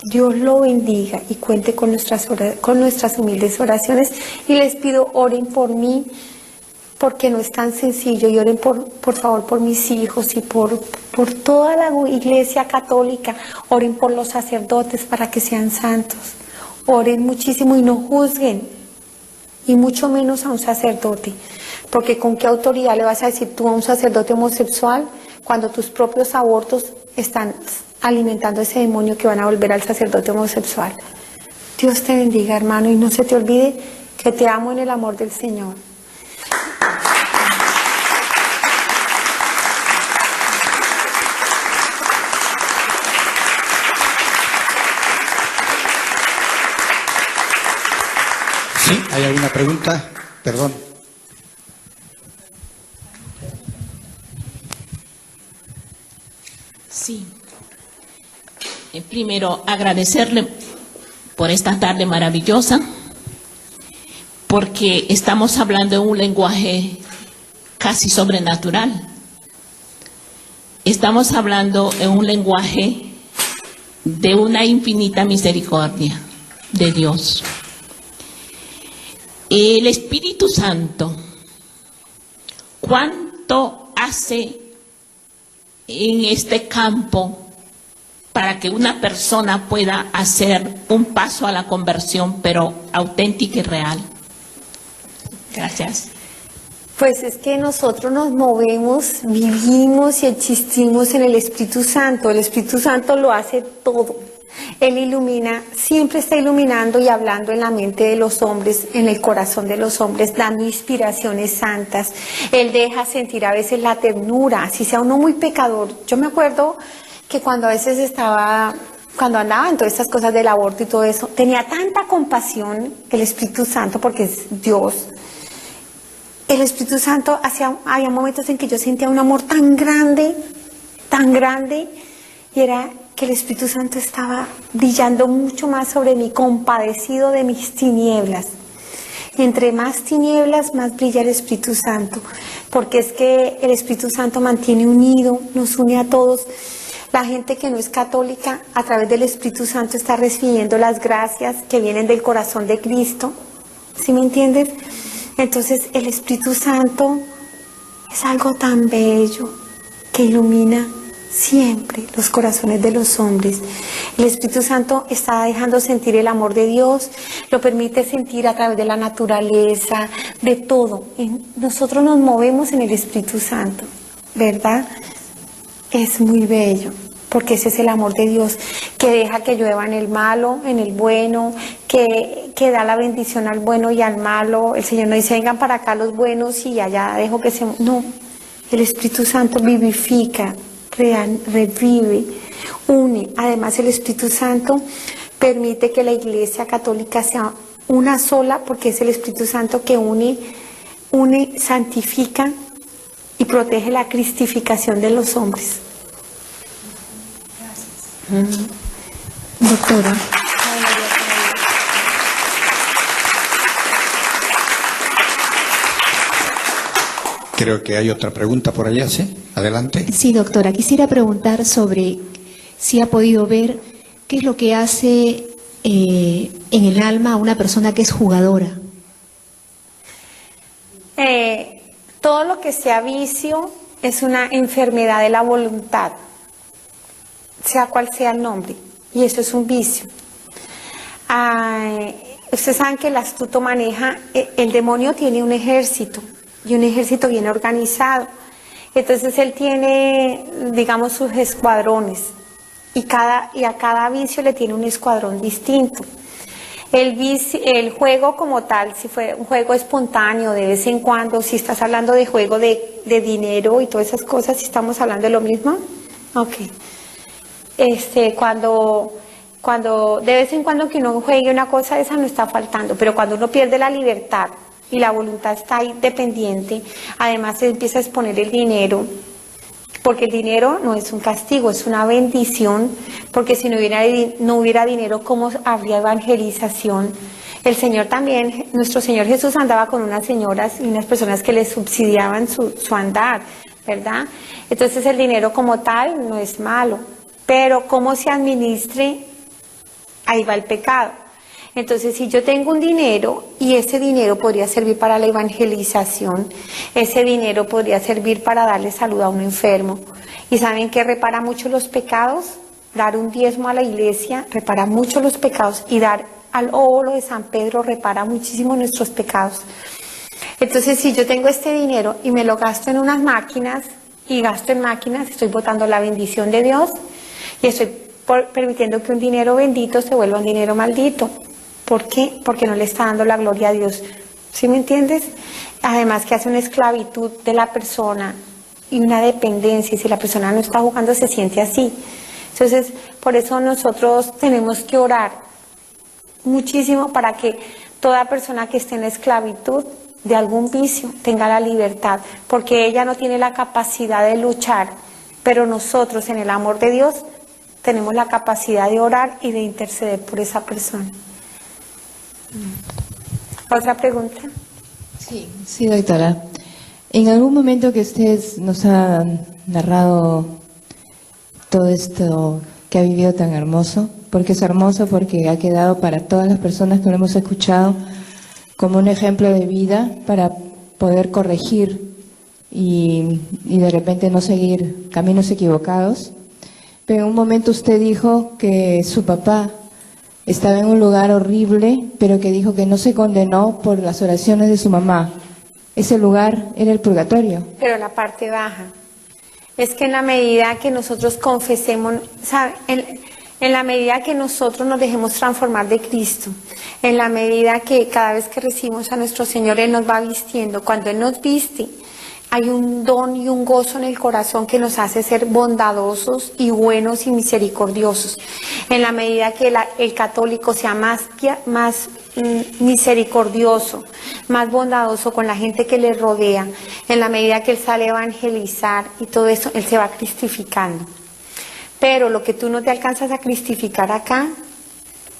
Dios lo bendiga y cuente con nuestras humildes oraciones. Y les pido, oren por mí, porque no es tan sencillo. Y oren por favor por mis hijos y por toda la iglesia católica. Oren por los sacerdotes para que sean santos. Oren muchísimo y no juzguen, y mucho menos a un sacerdote, porque ¿con qué autoridad le vas a decir tú a un sacerdote homosexual cuando tus propios abortos están alimentando ese demonio que van a volver al sacerdote homosexual? Dios te bendiga, hermano, y no se te olvide que te amo en el amor del Señor.
Sí, ¿hay alguna pregunta? Perdón.
Sí. Primero, agradecerle por esta tarde maravillosa, porque estamos hablando en un lenguaje casi sobrenatural. Estamos hablando en un lenguaje de una infinita misericordia de Dios. El Espíritu Santo, ¿cuánto hace en este campo para que una persona pueda hacer un paso a la conversión, pero auténtica y real? Gracias.
Pues es que nosotros nos movemos, vivimos y existimos en el Espíritu Santo. El Espíritu Santo lo hace todo. Él ilumina, siempre está iluminando y hablando en la mente de los hombres, en el corazón de los hombres, dando inspiraciones santas. Él deja sentir a veces la ternura, si sea uno muy pecador. Yo me acuerdo que cuando a veces cuando andaba en todas estas cosas del aborto y todo eso, tenía tanta compasión el Espíritu Santo, porque es Dios. El Espíritu Santo había momentos en que yo sentía un amor tan grande, y era que el Espíritu Santo estaba brillando mucho más sobre mí, compadecido de mis tinieblas. Y entre más tinieblas, más brilla el Espíritu Santo, porque es que el Espíritu Santo mantiene unido, nos une a todos. La gente que no es católica, a través del Espíritu Santo está recibiendo las gracias que vienen del corazón de Cristo. ¿Sí me entiendes? Entonces el Espíritu Santo es algo tan bello que ilumina siempre los corazones de los hombres. El Espíritu Santo está dejando sentir el amor de Dios, lo permite sentir a través de la naturaleza, de todo. Y nosotros nos movemos en el Espíritu Santo, ¿verdad? Es muy bello, porque ese es el amor de Dios, que deja que llueva en el malo, en el bueno, que da la bendición al bueno y al malo. El Señor no dice, vengan para acá los buenos y allá dejo que se... No, el Espíritu Santo vivifica, revive, une. Además, el Espíritu Santo permite que la Iglesia Católica sea una sola, porque es el Espíritu Santo que une, santifica y protege la cristificación de los hombres. Gracias. Doctora.
Creo que hay otra pregunta por allá, ¿sí? Adelante.
Sí, doctora, quisiera preguntar sobre si ha podido ver qué es lo que hace en el alma a una persona que es jugadora.
Todo lo que sea vicio es una enfermedad de la voluntad, sea cual sea el nombre, y eso es un vicio. Ustedes saben que el astuto maneja, el demonio tiene un ejército, y un ejército bien organizado. Entonces él tiene, digamos, sus escuadrones, y a cada vicio le tiene un escuadrón distinto. El juego como tal, si fue un juego espontáneo de vez en cuando, si estás hablando de juego de dinero y todas esas cosas, si estamos hablando de lo mismo, ok. Cuando de vez en cuando que uno juegue una cosa, esa no está faltando, pero cuando uno pierde la libertad y la voluntad está ahí dependiente, además se empieza a exponer el dinero, porque el dinero no es un castigo, es una bendición, porque si no hubiera dinero, ¿cómo habría evangelización? El Señor también, nuestro Señor Jesús andaba con unas señoras y unas personas que le subsidiaban su andar, ¿verdad? Entonces el dinero como tal no es malo, pero cómo se administre, ahí va el pecado. Entonces, si yo tengo un dinero y ese dinero podría servir para la evangelización, ese dinero podría servir para darle salud a un enfermo. ¿Y saben qué repara mucho los pecados? Dar un diezmo a la iglesia repara mucho los pecados y dar al óvulo de San Pedro repara muchísimo nuestros pecados. Entonces, si yo tengo este dinero y me lo gasto en unas máquinas y gasto en máquinas, estoy botando la bendición de Dios y estoy permitiendo que un dinero bendito se vuelva un dinero maldito. ¿Por qué? Porque no le está dando la gloria a Dios. ¿Sí me entiendes? Además que hace una esclavitud de la persona y una dependencia, y si la persona no está jugando se siente así. Entonces, por eso nosotros tenemos que orar muchísimo para que toda persona que esté en esclavitud de algún vicio tenga la libertad, porque ella no tiene la capacidad de luchar, pero nosotros en el amor de Dios tenemos la capacidad de orar y de interceder por esa persona. ¿Otra pregunta?
Sí, doctora. En algún momento que usted nos ha narrado todo esto que ha vivido tan hermoso, porque es hermoso, porque ha quedado para todas las personas que lo hemos escuchado como un ejemplo de vida para poder corregir y de repente no seguir caminos equivocados. Pero en un momento usted dijo que su papá estaba en un lugar horrible, pero que dijo que no se condenó por las oraciones de su mamá. Ese lugar era el purgatorio.
Pero la parte baja. Es que en la medida que nosotros confesemos, ¿sabe? En la medida que nosotros nos dejemos transformar de Cristo, en la medida que cada vez que recibimos a nuestro Señor, Él nos va vistiendo. Cuando Él nos viste, hay un don y un gozo en el corazón que nos hace ser bondadosos y buenos y misericordiosos. En la medida que el católico sea más misericordioso, más bondadoso con la gente que le rodea, en la medida que él sale a evangelizar y todo eso, él se va cristificando. Pero lo que tú no te alcanzas a cristificar acá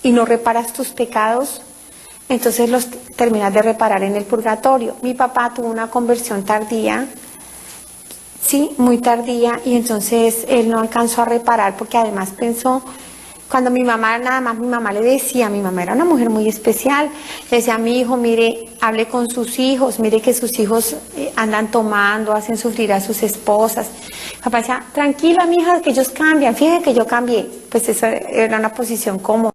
y no reparas tus pecados, entonces los terminas de reparar en el purgatorio. Mi papá tuvo una conversión tardía, sí, muy tardía, y entonces él no alcanzó a reparar porque además pensó, cuando mi mamá, nada más mi mamá le decía, mi mamá era una mujer muy especial, le decía a mi hijo, mire, hable con sus hijos, mire que sus hijos andan tomando, hacen sufrir a sus esposas. Mi papá decía, tranquila mi hija, que ellos cambian, fíjate que yo cambié. Pues eso era una posición cómoda.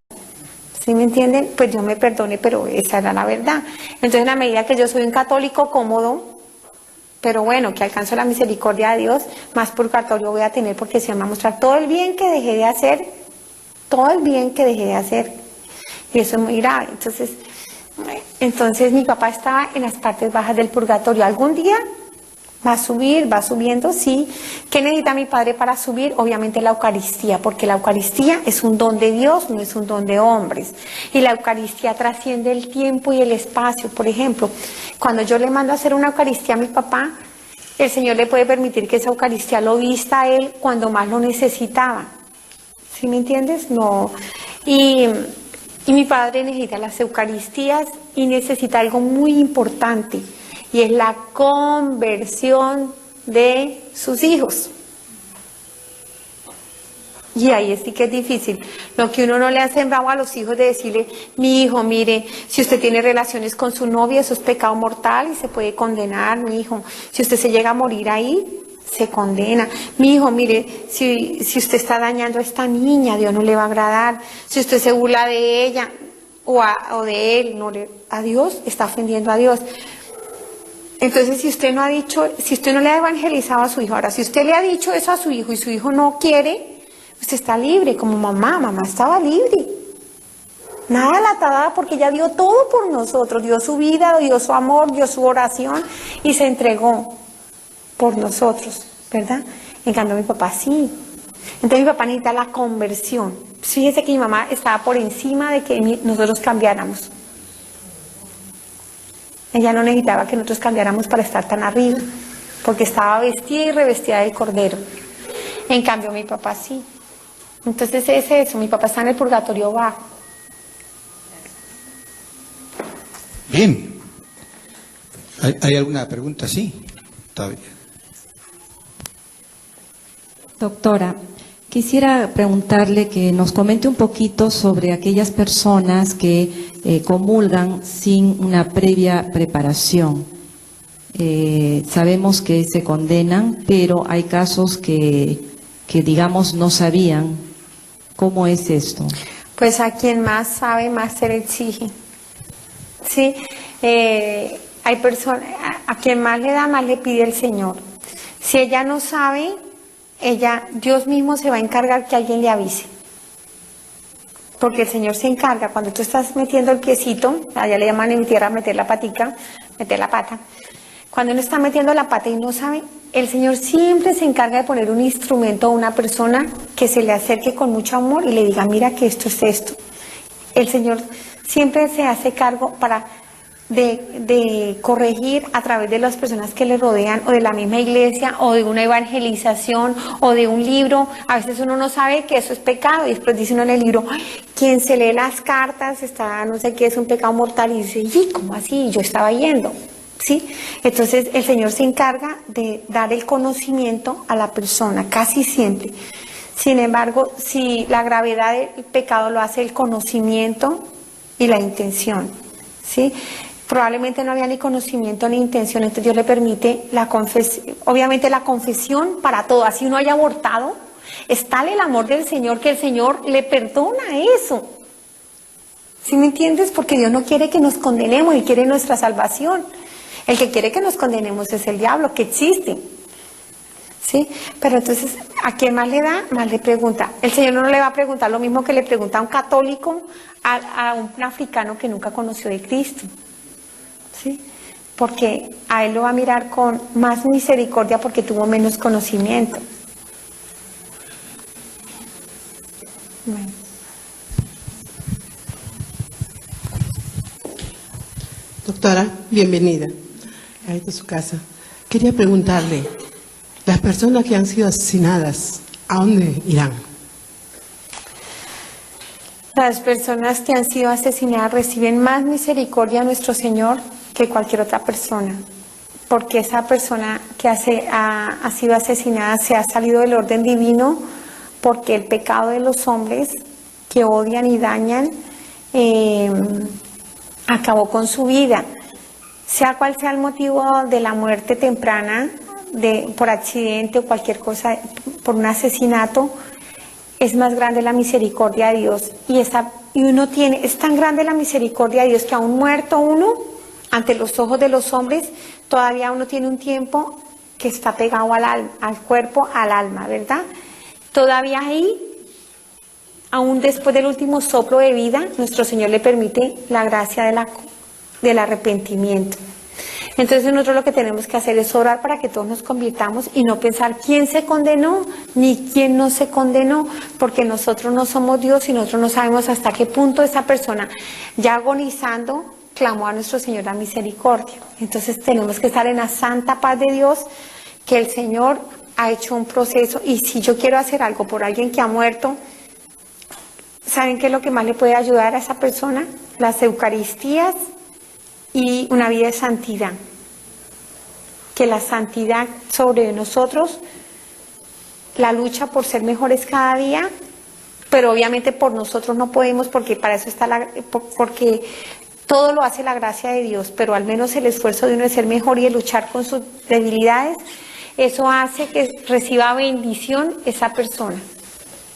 ¿Sí me entienden? Pues yo me perdone, pero esa era la verdad. Entonces, en la medida que yo soy un católico cómodo, pero bueno, que alcanzo la misericordia de Dios, más purgatorio voy a tener porque se me va a mostrar todo el bien que dejé de hacer, todo el bien que dejé de hacer. Y eso es muy grave. Entonces mi papá estaba en las partes bajas del purgatorio. Algún día va a subir, va subiendo, sí. ¿Qué necesita mi padre para subir? Obviamente la Eucaristía, porque la Eucaristía es un don de Dios, no es un don de hombres. Y la Eucaristía trasciende el tiempo y el espacio. Por ejemplo, cuando yo le mando a hacer una Eucaristía a mi papá, el Señor le puede permitir que esa Eucaristía lo vista a él cuando más lo necesitaba. ¿Sí me entiendes? No. Y mi padre necesita las Eucaristías y necesita algo muy importante, y es la conversión de sus hijos. Y ahí sí que es difícil. Lo que uno no le ha sembrado a los hijos de decirle, mi hijo, mire, si usted tiene relaciones con su novia, eso es pecado mortal y se puede condenar, mi hijo. Si usted se llega a morir ahí, se condena. Mi hijo, mire, si usted está dañando a esta niña, Dios no le va a agradar. Si usted se burla de ella o de él, a Dios, está ofendiendo a Dios. Entonces, si usted no le ha evangelizado a su hijo, ahora, si usted le ha dicho eso a su hijo y su hijo no quiere, usted está libre, como mamá estaba libre. Nada la atada porque ella dio todo por nosotros, dio su vida, dio su amor, dio su oración y se entregó por nosotros, ¿verdad? En cambio, mi papá sí. Entonces, mi papá necesita la conversión. Fíjese que mi mamá estaba por encima de que nosotros cambiáramos. Ella no necesitaba que nosotros cambiáramos para estar tan arriba, porque estaba vestida y revestida del Cordero. En cambio, mi papá sí. Entonces es eso, mi papá está en el purgatorio bajo.
Bien. ¿Hay alguna pregunta? Sí, todavía.
Doctora, quisiera preguntarle que nos comente un poquito sobre aquellas personas que comulgan sin una previa preparación. Sabemos que se condenan, pero hay casos que digamos no sabían. ¿Cómo es esto?
Pues a quien más sabe, más se le exige. Sí, hay personas, a quien más le da, más le pide el Señor. Si ella no sabe, Dios mismo se va a encargar que alguien le avise. Porque el Señor se encarga, cuando tú estás metiendo el piecito, allá le llaman en mi tierra meter la patica, meter la pata. Cuando uno está metiendo la pata y no sabe, el Señor siempre se encarga de poner un instrumento a una persona que se le acerque con mucho amor y le diga, mira que esto es esto. El Señor siempre se hace cargo de corregir a través de las personas que le rodean, o de la misma iglesia, o de una evangelización, o de un libro. A veces uno no sabe que eso es pecado, y después dice uno en el libro, quien se lee las cartas, está, no sé qué, es un pecado mortal, y dice, ¿y cómo así? Yo estaba yendo. ¿Sí? Entonces el Señor se encarga de dar el conocimiento a la persona, casi siempre. Sin embargo, si la gravedad del pecado lo hace el conocimiento y la intención, ¿sí? Probablemente no había ni conocimiento ni intención, entonces Dios le permite la confesión, obviamente la confesión para todo. Así uno haya abortado, es tal el amor del Señor que el Señor le perdona eso. ¿Sí me entiendes? Porque Dios no quiere que nos condenemos, Él quiere nuestra salvación. El que quiere que nos condenemos es el diablo, que existe. ¿Sí? Pero entonces, ¿a quién más le da? Más le pregunta. El Señor no le va a preguntar lo mismo que le pregunta a un católico, a un africano que nunca conoció de Cristo. ¿Sí? Porque a él lo va a mirar con más misericordia porque tuvo menos conocimiento. Bueno.
Doctora, bienvenida a esta su casa. Quería preguntarle, las personas que han sido asesinadas, ¿a dónde irán?
Las personas que han sido asesinadas reciben más misericordia a nuestro Señor que cualquier otra persona, porque esa persona que ha sido asesinada se ha salido del orden divino, porque el pecado de los hombres que odian y dañan acabó con su vida. Sea cual sea el motivo de la muerte temprana, por accidente o cualquier cosa, por un asesinato, es más grande la misericordia de Dios. Es tan grande la misericordia de Dios que aún muerto uno, ante los ojos de los hombres, todavía uno tiene un tiempo que está pegado al cuerpo, al alma, ¿verdad? Todavía ahí, aún después del último soplo de vida, nuestro Señor le permite la gracia del arrepentimiento. Entonces nosotros lo que tenemos que hacer es orar para que todos nos convirtamos y no pensar quién se condenó ni quién no se condenó, porque nosotros no somos Dios y nosotros no sabemos hasta qué punto esa persona, ya agonizando, clamó a nuestro Señor la misericordia. Entonces tenemos que estar en la santa paz de Dios, que el Señor ha hecho un proceso, y si yo quiero hacer algo por alguien que ha muerto, ¿saben qué es lo que más le puede ayudar a esa persona? Las Eucaristías y una vida de santidad. Que la santidad sobre nosotros, la lucha por ser mejores cada día, pero obviamente por nosotros no podemos, porque para eso está porque todo lo hace la gracia de Dios, pero al menos el esfuerzo de uno de ser mejor y de luchar con sus debilidades, eso hace que reciba bendición esa persona.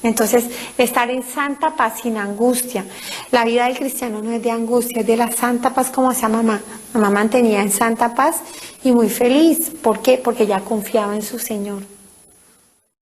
Entonces, estar en santa paz, sin angustia. La vida del cristiano no es de angustia, es de la santa paz, como hacía mamá. Mamá mantenía en santa paz y muy feliz. ¿Por qué? Porque ya confiaba en su Señor.